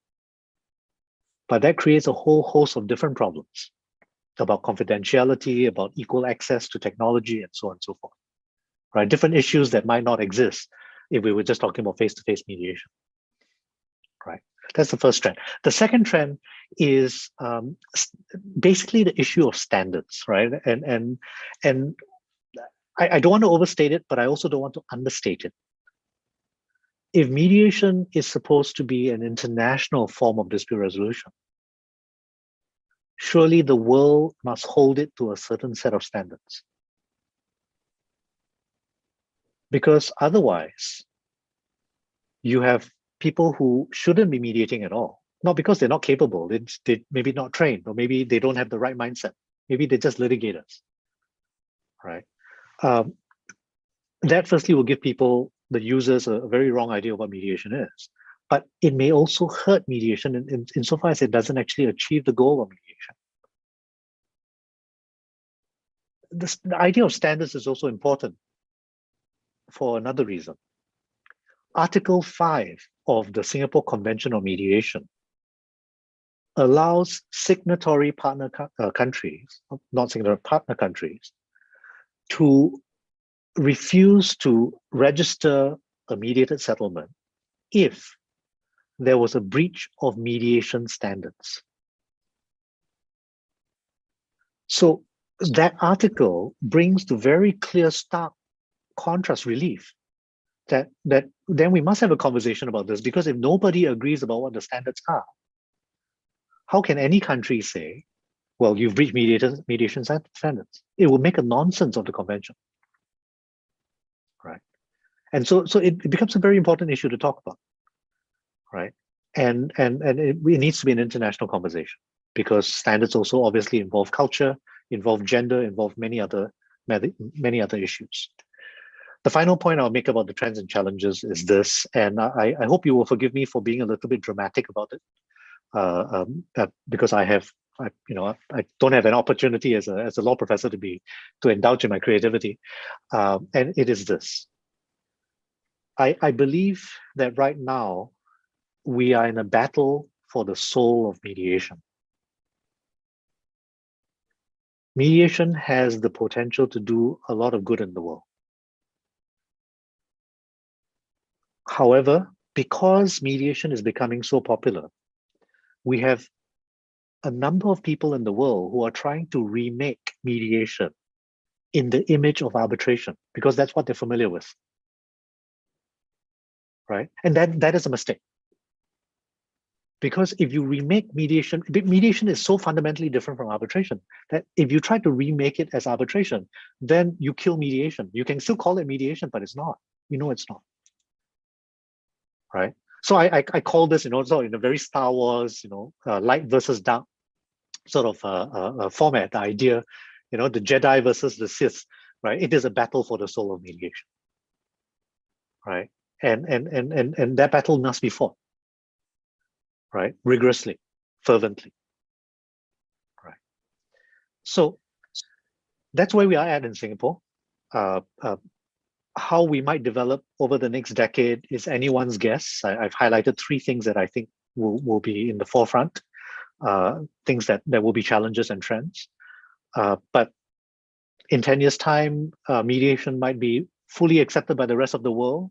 But that creates a whole host of different problems about confidentiality, about equal access to technology, and so on and so forth. Right? Different issues that might not exist if we were just talking about face-to-face mediation. Right? That's the first trend. The second trend is basically the issue of standards, right? And I don't want to overstate it, but I also don't want to understate it. If mediation is supposed to be an international form of dispute resolution, surely the world must hold it to a certain set of standards. Because otherwise, you have people who shouldn't be mediating at all, not because they're not capable, they maybe not trained, or maybe they don't have the right mindset. Maybe they're just litigators, right? That firstly will give people, the users, a very wrong idea of what mediation is. But it may also hurt mediation insofar as it doesn't actually achieve the goal of mediation. The idea of standards is also important for another reason. Article 5 of the Singapore Convention on Mediation allows signatory partner countries, not signatory partner countries, to refuse to register a mediated settlement if there was a breach of mediation standards. So that article brings to very clear, stark contrast relief that then we must have a conversation about this, because if nobody agrees about what the standards are, how can any country say, well, you've breached mediation standards? It will make a nonsense of the convention, right? And so it becomes a very important issue to talk about, right? And it needs to be an international conversation, because standards also obviously involve culture, involve gender, involve many other issues. The final point I'll make about the trends and challenges is this, and I hope you will forgive me for being a little bit dramatic about it, because I don't have an opportunity as a law professor to indulge in my creativity, and it is this. I believe that right now we are in a battle for the soul of mediation. Mediation has the potential to do a lot of good in the world. However, because mediation is becoming so popular, we have a number of people in the world who are trying to remake mediation in the image of arbitration, because that's what they're familiar with, right? And that is a mistake. Because if you remake mediation is so fundamentally different from arbitration that if you try to remake it as arbitration, then you kill mediation. You can still call it mediation, but it's not. You know it's not. Right? So I call this, also in a very Star Wars, light versus dark sort of format, the idea, the Jedi versus the Sith, right? It is a battle for the soul of mediation, right? And that battle must be fought, right? Rigorously, fervently, right? So that's where we are at in Singapore. How we might develop over the next decade is anyone's guess. I've highlighted 3 things that I think will be in the forefront, things that will be challenges and trends. But in 10 years' time, mediation might be fully accepted by the rest of the world.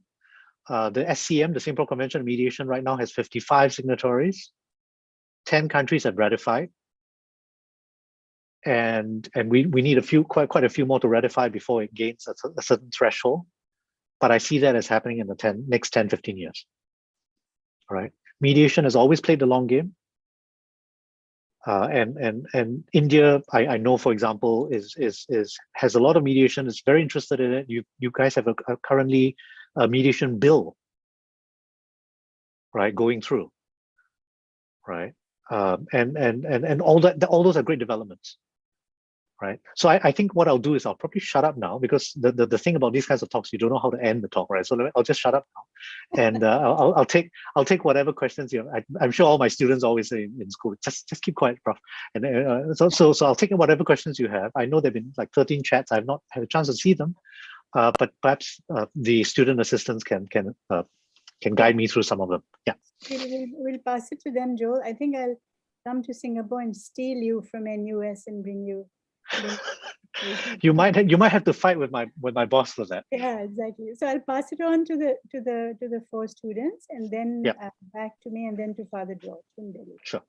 The SCM, the Singapore Convention on Mediation, right now has 55 signatories. 10 countries have ratified. And we need quite a few more to ratify before it gains a certain threshold. But I see that as happening in the next 10, 15 years. All right. Mediation has always played the long game. And India, I know, for example, has a lot of mediation, is very interested in it. You guys have currently a mediation bill, right, going through, right? And all those are great developments. Right. So I think what I'll do is I'll probably shut up now, because the thing about these kinds of talks, you don't know how to end the talk, right? So I'll just shut up now, and I'll take whatever questions you have. I'm sure all my students always say in school, just keep quiet, Prof. And so I'll take whatever questions you have. I know there've been like 13 chats. I've not had a chance to see them, but perhaps the student assistants can guide me through some of them. Yeah. We'll pass it to them, Joel. I think I'll come to Singapore and steal you from NUS and bring you. You might have to fight with my boss for that. Yeah, exactly. So I'll pass it on to the 4 students, and then back to me, and then to Father George in Delhi. Sure.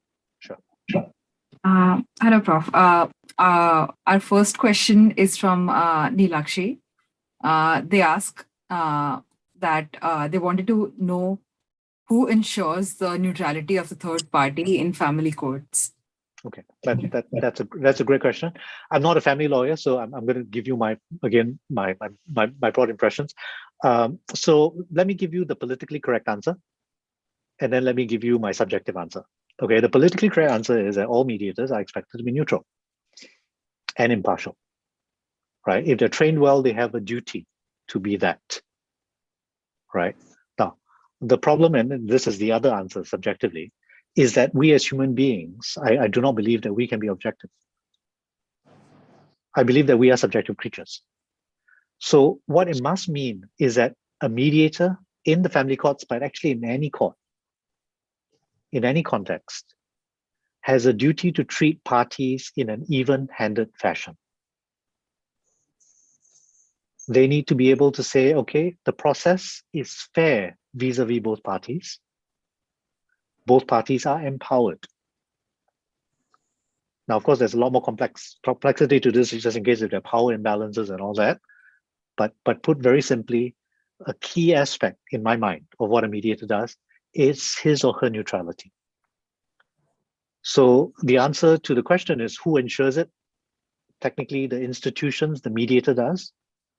Hello, Prof. Our first question is from Nilakshi. They ask that they wanted to know who ensures the neutrality of the third party in family courts. Okay, that's a great question. I'm not a family lawyer, so I'm going to give you my broad impressions. So let me give you the politically correct answer. And then let me give you my subjective answer. Okay, the politically correct answer is that all mediators are expected to be neutral and impartial, right? If they're trained well, they have a duty to be that, right? Now, the problem, and this is the other answer subjectively, is that we as human beings, I do not believe that we can be objective. I believe that we are subjective creatures. So what it must mean is that a mediator in the family courts, but actually in any court, in any context, has a duty to treat parties in an even-handed fashion. They need to be able to say, okay, the process is fair vis-a-vis both parties. Both parties are empowered. Now, of course, there's a lot more complexity to this, just in case if there are power imbalances and all that. But put very simply, a key aspect in my mind of what a mediator does is his or her neutrality. So the answer to the question is who ensures it? Technically, the institutions, the mediator does.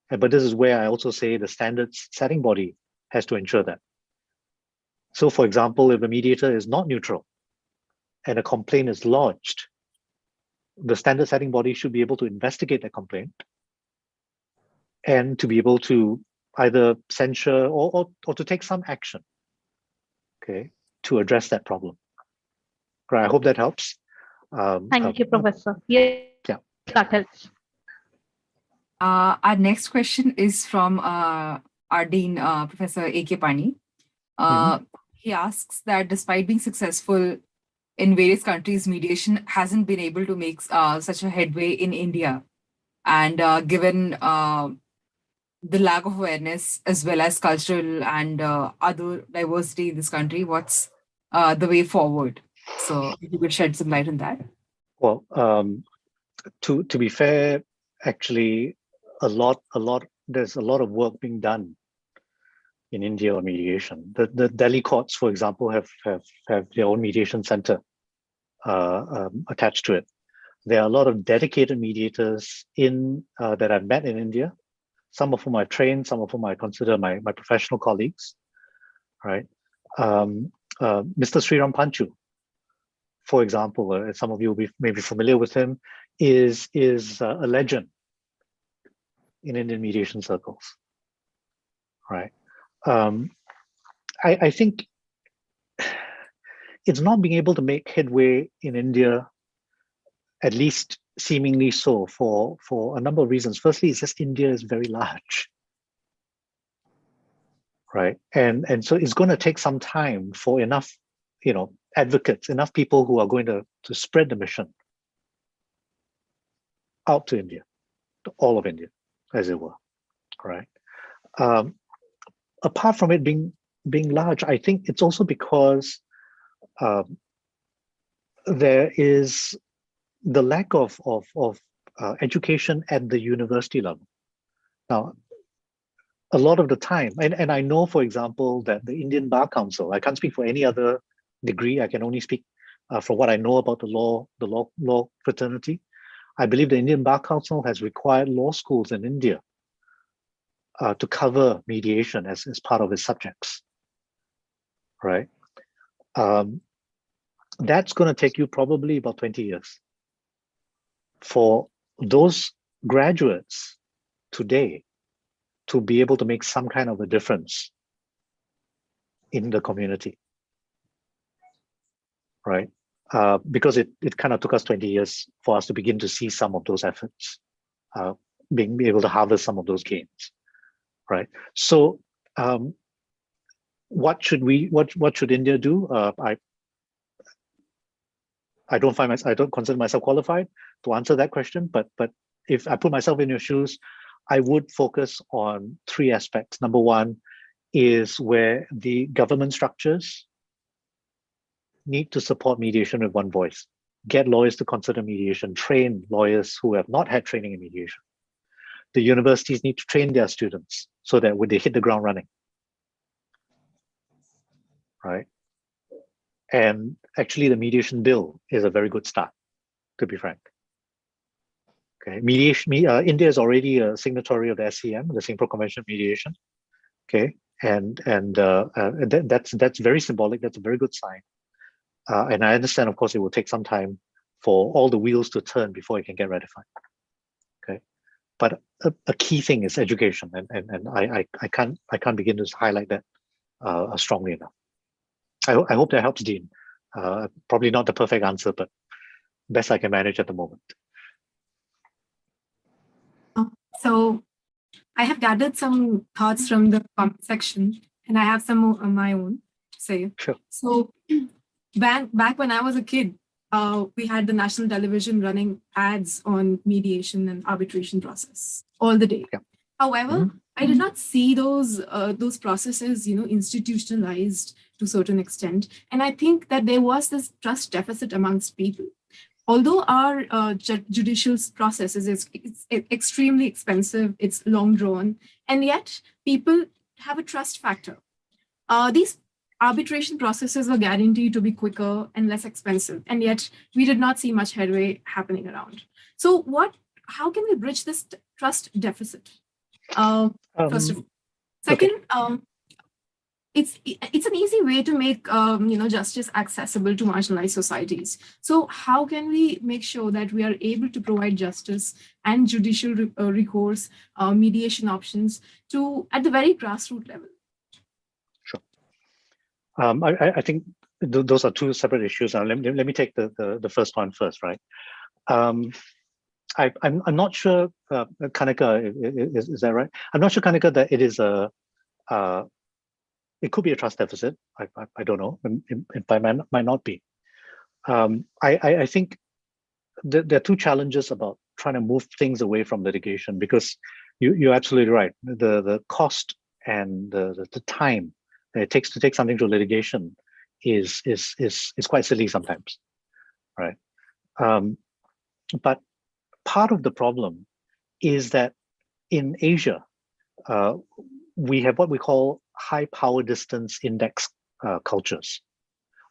But this is where I also say the standards setting body has to ensure that. So for example, if a mediator is not neutral and a complaint is lodged, the standard setting body should be able to investigate that complaint and to be able to either censure or to take some action, okay, to address that problem. Right, I hope that helps. Thank you, Professor. Yeah, that helps. Our next question is from our Dean, Professor A.K. Pani. He asks that despite being successful in various countries, mediation hasn't been able to make such a headway in India. And given the lack of awareness as well as cultural and other diversity in this country, what's the way forward? So if you could shed some light on that. Well, to be fair, actually, there's a lot of work being done in India on mediation. The Delhi courts, for example, have their own mediation center attached to it. There are a lot of dedicated mediators that I've met in India, some of whom I've trained, some of whom I consider my professional colleagues, right? Mr. Sriram Panchu, for example, some of you may be familiar with him, is a legend in Indian mediation circles, right? I think it's not being able to make headway in India, at least seemingly so, for a number of reasons. Firstly, it's just India is very large, right? And so it's going to take some time for enough, advocates, enough people who are going to spread the mission out to India, to all of India, as it were, right? Apart from it being large, I think it's also because there is the lack of education at the university level. Now, a lot of the time, and I know, for example, that the Indian Bar Council, I can't speak for any other degree, I can only speak from what I know about the law fraternity. I believe the Indian Bar Council has required law schools in India to cover mediation as part of its subjects, right? That's going to take you probably about 20 years for those graduates today to be able to make some kind of a difference in the community, right? Because it kind of took us 20 years for us to begin to see some of those efforts, being able to harvest some of those gains, right? So what should India do? I don't consider myself qualified to answer that question, but if I put myself in your shoes, I would focus on three aspects. Number one is where the government structures need to support mediation with one voice. Get lawyers to consider mediation, train lawyers who have not had training in mediation. The universities need to train their students so that when they hit the ground running, right? And actually the mediation bill is a very good start, to be frank. Okay, mediation, India is already a signatory of the SCM, the Singapore Convention of Mediation. Okay, That's very symbolic. That's a very good sign. And I understand, of course, it will take some time for all the wheels to turn before it can get ratified. Okay, but a key thing is education, and I can't begin to highlight that strongly enough. I hope that helps, Dean. Probably not the perfect answer, but best I can manage at the moment. So I have gathered some thoughts from the comment section, and I have some of my own to say. Sure. So back when I was a kid, we had the national television running ads on mediation and arbitration process all the day. Yeah. However, I did not see those processes, institutionalized to a certain extent. And I think that there was this trust deficit amongst people. Although our judicial process is extremely expensive, it's long drawn, and yet people have a trust factor. These arbitration processes were guaranteed to be quicker and less expensive, and yet we did not see much headway happening around. So how can we bridge this trust deficit? First of all. Second, it's an easy way to make justice accessible to marginalized societies. So how can we make sure that we are able to provide justice and judicial recourse, mediation options at the very grassroots level? Sure. I think those are two separate issues. Let me take the first one first, right? I'm not sure, Kanika, is that right? I'm not sure, Kanika, that it is it could be a trust deficit. I don't know. It might not be. I think there are two challenges about trying to move things away from litigation, because you're absolutely right. The cost and the time that it takes to take something to litigation is quite silly sometimes, right? But part of the problem is that in Asia, we have what we call high power distance index cultures.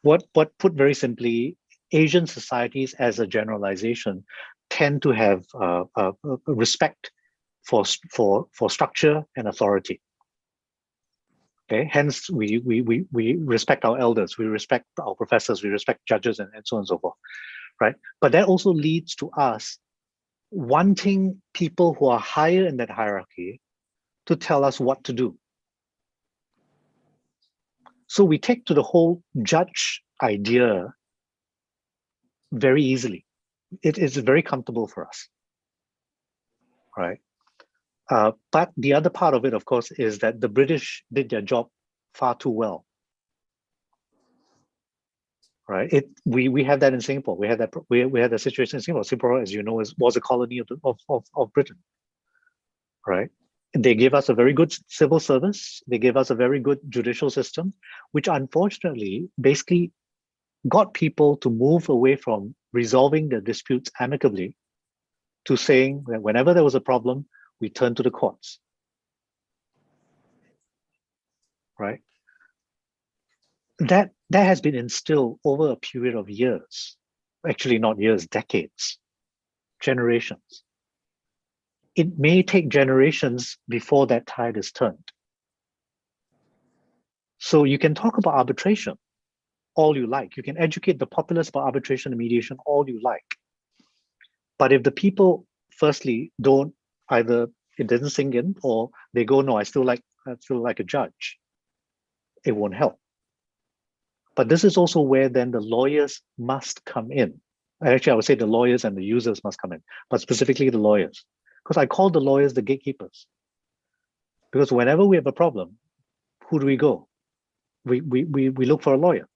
What put very simply, Asian societies as a generalization tend to have respect for structure and authority. Okay, hence we respect our elders, we respect our professors, we respect judges, and so on and so forth, right? But that also leads to us wanting people who are higher in that hierarchy to tell us what to do. So we take to the whole judge idea very easily. It is very comfortable for us, right? But the other part of it, of course, is that the British did their job far too well, right? We have that in Singapore. We had that situation in Singapore. Singapore, as you know, was a colony of Britain, right? They gave us a very good civil service. They gave us a very good judicial system, which unfortunately basically got people to move away from resolving their disputes amicably to saying that whenever there was a problem, we turn to the courts, right? That has been instilled over a period of years, actually not years, decades, generations. It may take generations before that tide is turned. So you can talk about arbitration all you like. You can educate the populace about arbitration and mediation all you like. But if the people, firstly, don't either, it doesn't sink in, or they go, no, I still like a judge, it won't help. But this is also where then the lawyers must come in. Actually, I would say the lawyers and the users must come in, but specifically the lawyers. Because I call the lawyers the gatekeepers. Because whenever we have a problem, who do we go? We look for a lawyer.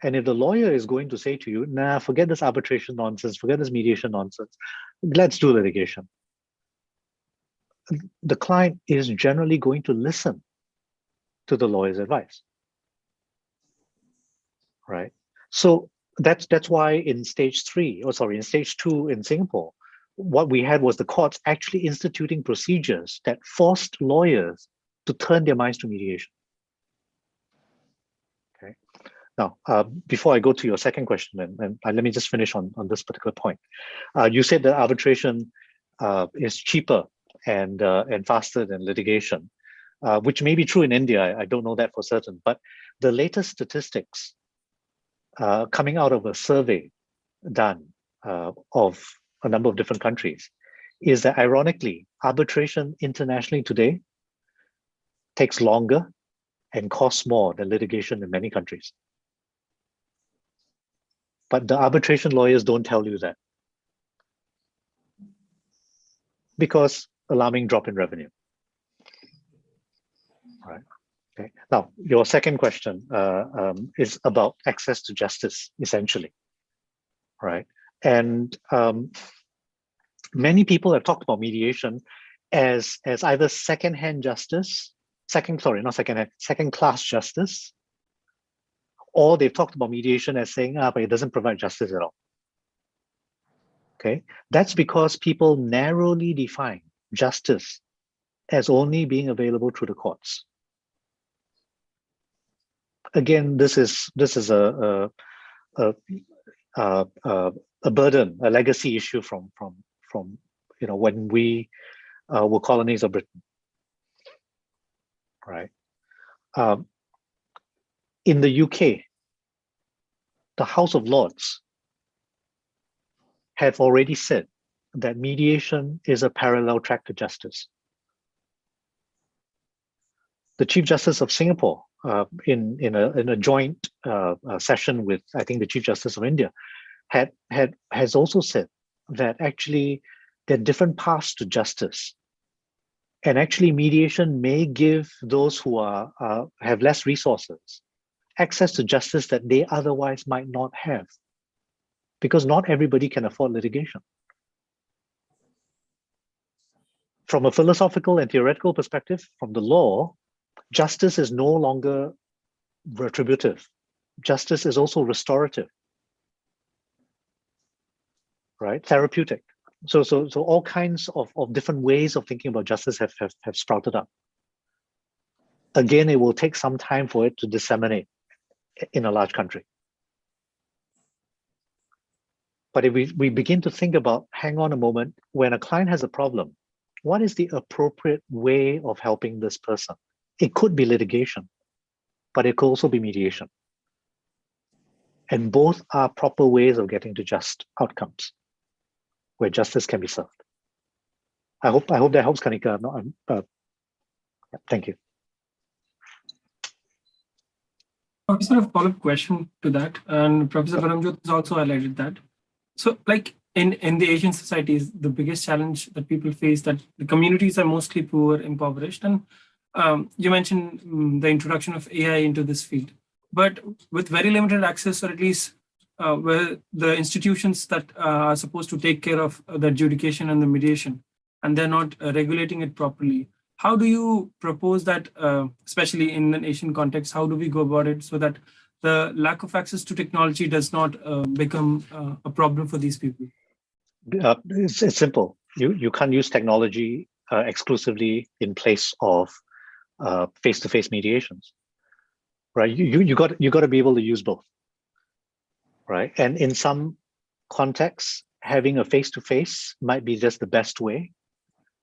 And if the lawyer is going to say to you, nah, forget this arbitration nonsense, forget this mediation nonsense, let's do litigation, the client is generally going to listen to the lawyer's advice, right? So that's why in stage 2 in Singapore, what we had was the courts actually instituting procedures that forced lawyers to turn their minds to mediation. Okay. Now, before I go to your second question, and let me just finish on this particular point. You said that arbitration is cheaper and faster than litigation. which may be true in India. I don't know that for certain, but the latest statistics coming out of a survey done of a number of different countries is that, ironically, arbitration internationally today takes longer and costs more than litigation in many countries. But the arbitration lawyers don't tell you that, because alarming drop in revenue. Right. Okay. Now, your second question is about access to justice, essentially. Right. And many people have talked about mediation as either second-hand justice, second-class justice, or they've talked about mediation as saying, but it doesn't provide justice at all. Okay, that's because people narrowly define justice as only being available through the courts. Again, this is a burden, a legacy issue from when we were colonies of Britain, right? In the UK, the House of Lords have already said that mediation is a parallel track to justice. The Chief Justice of Singapore, in a joint session with, I think, the Chief Justice of India, has also said that actually there are different paths to justice, and actually mediation may give those who have less resources access to justice that they otherwise might not have, because not everybody can afford litigation. From a philosophical and theoretical perspective, from the law, justice is no longer retributive. Justice is also restorative, right? Therapeutic. So all kinds of different ways of thinking about justice have sprouted up. Again, it will take some time for it to disseminate in a large country. But if we begin to think about, hang on a moment, when a client has a problem, what is the appropriate way of helping this person? It could be litigation, but it could also be mediation. And both are proper ways of getting to just outcomes where justice can be served. I hope that helps, Kanika. Thank you. Sort of follow-up question to that, and Professor Paramjot has also highlighted that. So, like in the Asian societies, the biggest challenge that people face, that the communities are mostly poor, impoverished, and you mentioned the introduction of AI into this field, but with very limited access, or at least where the institutions that are supposed to take care of the adjudication and the mediation, and they're not regulating it properly. How do you propose that, especially in an Asian context, how do we go about it so that the lack of access to technology does not become a problem for these people? It's simple. You can't use technology exclusively in place of face-to-face mediations, right? You got to be able to use both, right? And in some contexts, having a face-to-face might be just the best way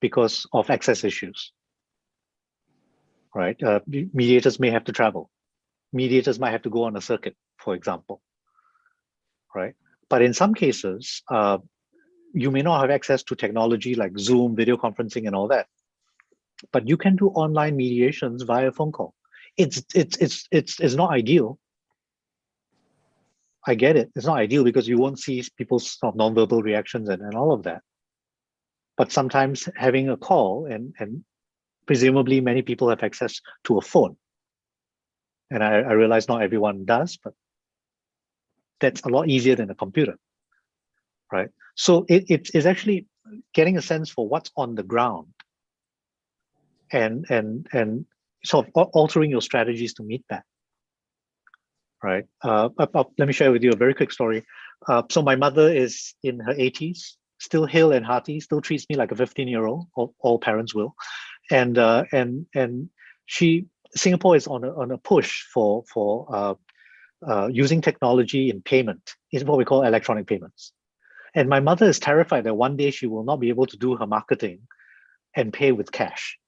because of access issues, right? Mediators may have to travel. Mediators might have to go on a circuit, for example, right? But in some cases, you may not have access to technology like Zoom, video conferencing, and all that. But you can do online mediations via phone call. It's not ideal. I get it. It's not ideal because you won't see people's sort of nonverbal reactions and all of that. But sometimes having a call, and presumably many people have access to a phone. And I realize not everyone does, but that's a lot easier than a computer, right? So it's actually getting a sense for what's on the ground and sort of altering your strategies to meet that, right? Let me share with you a very quick story. So my mother is in her 80s, still hale and hearty, still treats me like a 15-year-old. All parents will, and Singapore is on a push for using technology in payment. Is what we call electronic payments. And my mother is terrified that one day she will not be able to do her marketing and pay with cash.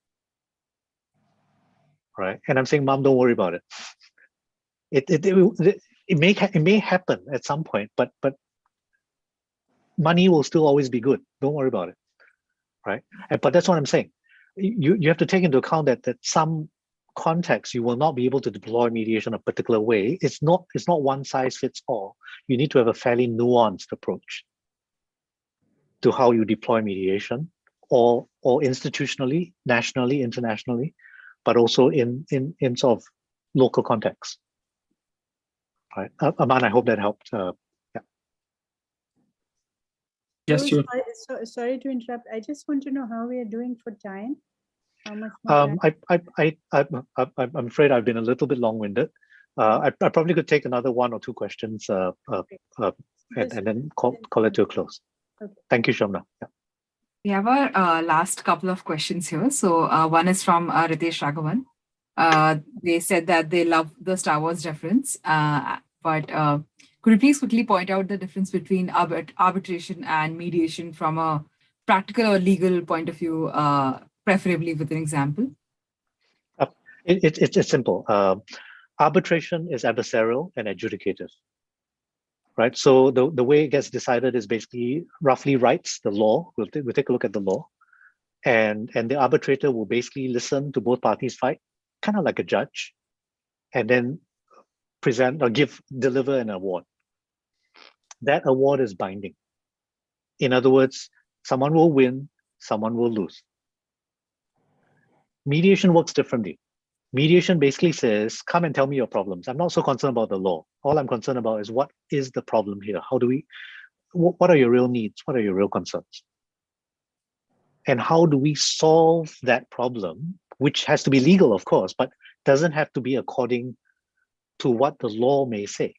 right? And I'm saying, Mom, don't worry about it. It may happen at some point, but money will still always be good. Don't worry about it, right? But that's what I'm saying. You have to take into account that some context you will not be able to deploy mediation a particular way. It's not one size fits all. You need to have a fairly nuanced approach to how you deploy mediation, or institutionally, nationally, internationally, but also in sort of local context. Right, Aman, I hope that helped. Yeah. Yes, sure. Sorry to interrupt. I just want to know how we are doing for time. How much more time? I'm afraid I've been a little bit long-winded. I probably could take another 1 or 2 questions and then call it to a close. Okay. Thank you, Shomna. Yeah. We have our last couple of questions here. So one is from Ritesh Raghavan. They said that they love the Star Wars reference, but could you please quickly point out the difference between arbitration and mediation from a practical or legal point of view, preferably with an example? It's simple. Arbitration is adversarial and adjudicative, right? So the way it gets decided is basically roughly rights, the law. We'll take a look at the law, and the arbitrator will basically listen to both parties fight, kind of like a judge, and then present or deliver an award. That award is binding. In other words, someone will win, someone will lose. Mediation works differently. Mediation basically says, come and tell me your problems. I'm not so concerned about the law. All I'm concerned about is what is the problem here? What are your real needs? What are your real concerns? And how do we solve that problem, which has to be legal, of course, but doesn't have to be according to what the law may say,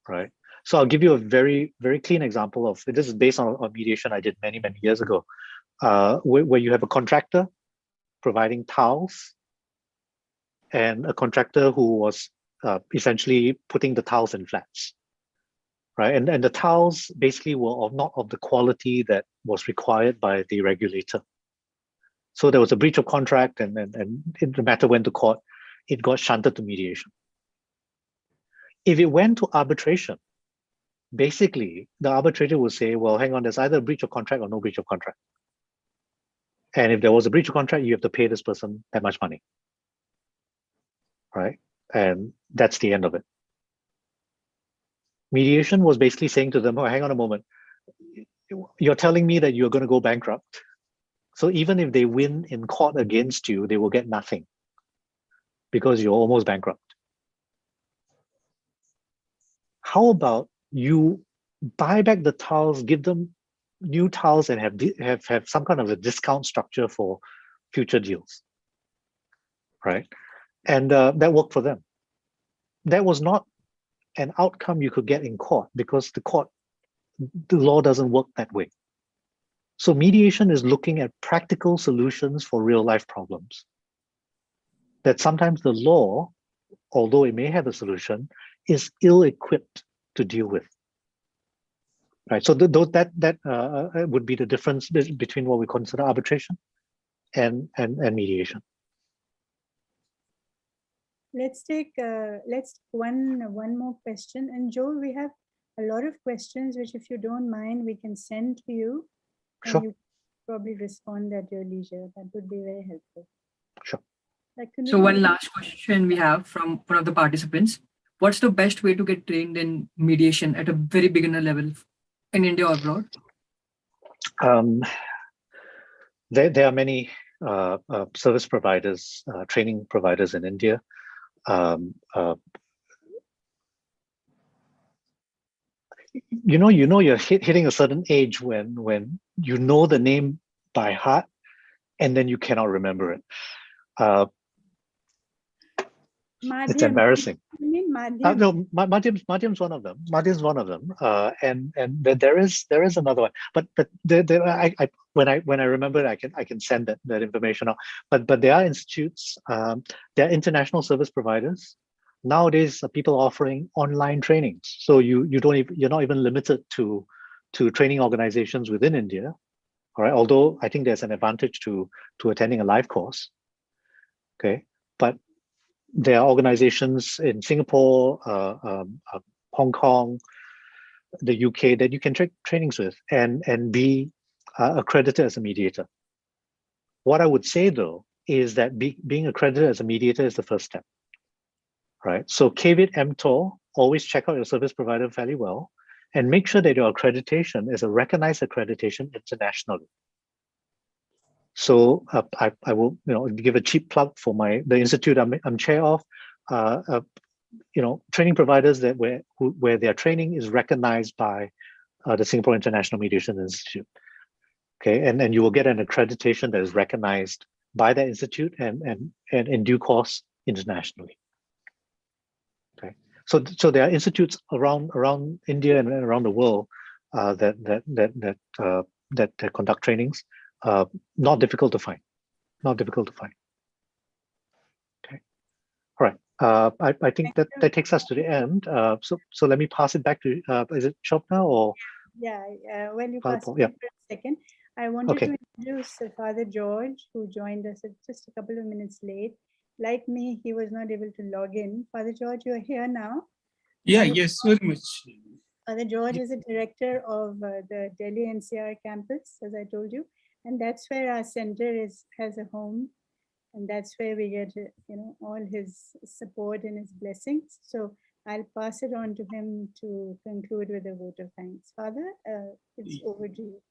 right? So I'll give you a very, very clean example of, this is based on a mediation I did many, many years ago, where you have a contractor providing tiles and a contractor who was essentially putting the tiles in flats, right? And the tiles basically were not of the quality that was required by the regulator. So there was a breach of contract, and the matter went to court. It got shunted to mediation. If it went to arbitration, basically the arbitrator would say, well, hang on, there's either a breach of contract or no breach of contract. And if there was a breach of contract, you have to pay this person that much money, right? And that's the end of it. Mediation was basically saying to them, oh, hang on a moment. You're telling me that you're going to go bankrupt. So even if they win in court against you, they will get nothing because you're almost bankrupt. How about you buy back the tiles, give them new tiles, and have some kind of a discount structure for future deals, right? And that worked for them. That was not an outcome you could get in court because the law doesn't work that way. So mediation is looking at practical solutions for real life problems that sometimes the law, although it may have a solution, is ill-equipped to deal with. Right. So that would be the difference between what we consider arbitration and mediation. Let's take one more question. And Joel, we have a lot of questions, which if you don't mind, we can send to you. And sure. You probably respond at your leisure. That would be very helpful. Sure. So one last question we have from one of the participants. What's the best way to get trained in mediation at a very beginner level in India or abroad? There are many service providers, training providers in India. You're hitting a certain age when you know the name by heart and then you cannot remember it. It's embarrassing. You mean Madhyam? No, Madhyam's one of them. Madhyam's one of them, and there is another one. But when I remember it, I can send that information out. But there are institutes, there are international service providers. Nowadays, people offering online trainings, so you're not even limited to training organizations within India. All right, although I think there's an advantage to attending a live course. Okay, but there are organizations in Singapore, Hong Kong, the UK that you can take trainings with and be accredited as a mediator. What I would say though is that being accredited as a mediator is the first step, right? So KVIT MTOR, always check out your service provider fairly well and make sure that your accreditation is a recognized accreditation internationally. So I will give a cheap plug for the institute I'm chair of. Training providers that where their training is recognized by the Singapore International Mediation Institute. Okay, and you will get an accreditation that is recognized by that institute and in due course internationally. Okay, so there are institutes around India and around the world that conduct trainings. Not difficult to find. Not difficult to find. Okay, all right. I think that takes us to the end. So let me pass it back to is it Shobna or? Yeah, when you pass it Yeah. for a second, I wanted Okay. to introduce Father George, who joined us just a couple of minutes late. Like me, he was not able to log in. Father George, you're here now. Yeah, Father yes, very much. Father George is a director of the Delhi NCR campus, as I told you, and that's where our center has a home, and that's where we get all his support and his blessings. So I'll pass it on to him to conclude with a vote of thanks. Father, it's over to you.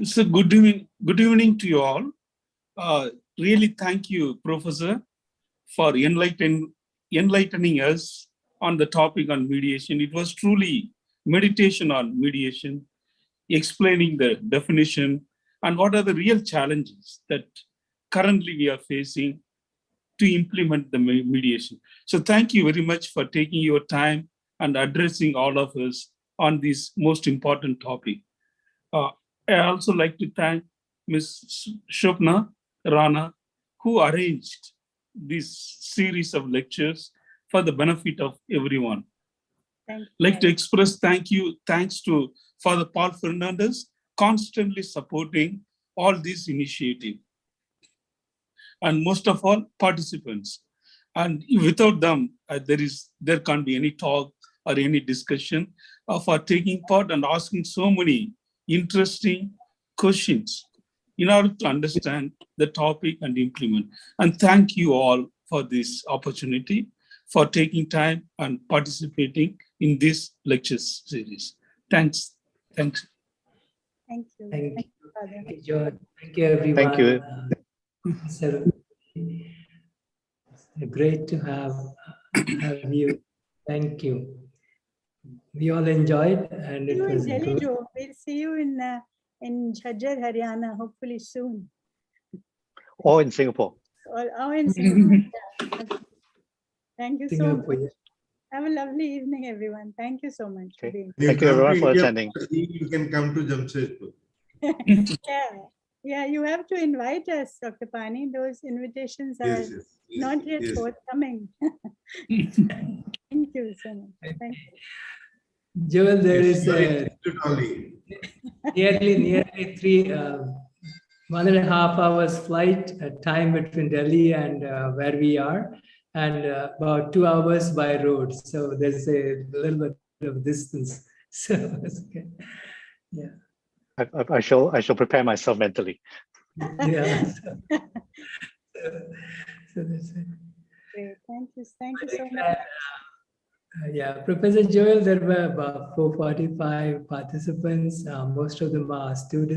So good evening to you all. Really thank you, Professor, for enlightening us on the topic on mediation. It was truly meditation on mediation, explaining the definition and what are the real challenges that currently we are facing to implement the mediation. So thank you very much for taking your time and addressing all of us on this most important topic. I also like to thank Ms. Shobna Rana, who arranged this series of lectures for the benefit of everyone. Thank you. Like to express thanks to Father Paul Fernandez, constantly supporting all this initiative. And most of all, participants. And without them, there can't be any talk or any discussion for taking part and asking so many interesting questions in order to understand the topic and implement. And thank you all for this opportunity, for taking time and participating in this lecture series. Thanks. Thanks. Thank you. Thank Thank you. you, Father. Thank you, George. Thank you, everyone. Thank you. So great to have you. Thank you. We all enjoyed, and See it you in was Delhi, good. Joe. We'll see you in Jhajjar, Haryana, hopefully soon. Or in Singapore. Or in Singapore. Yeah. Thank you so Singapore, much. Have a lovely evening, everyone. Thank you so much for Okay. being Thank you come everyone to for India, attending. you can come to Jamshedpur. Yeah, you have to invite us, Dr. Pani. Those invitations are not yet forthcoming. Thank you so much. Thank you. Joel, there is Dolly. nearly 1.5 hours flight time between Delhi and where we are, and about 2 hours by road. So there's a little bit of distance. So it's okay. Yeah. I shall prepare myself mentally. Yeah. So that's it. Great. Thank you so much. Yeah, Professor Joel, there were about 445 participants. Most of them are students.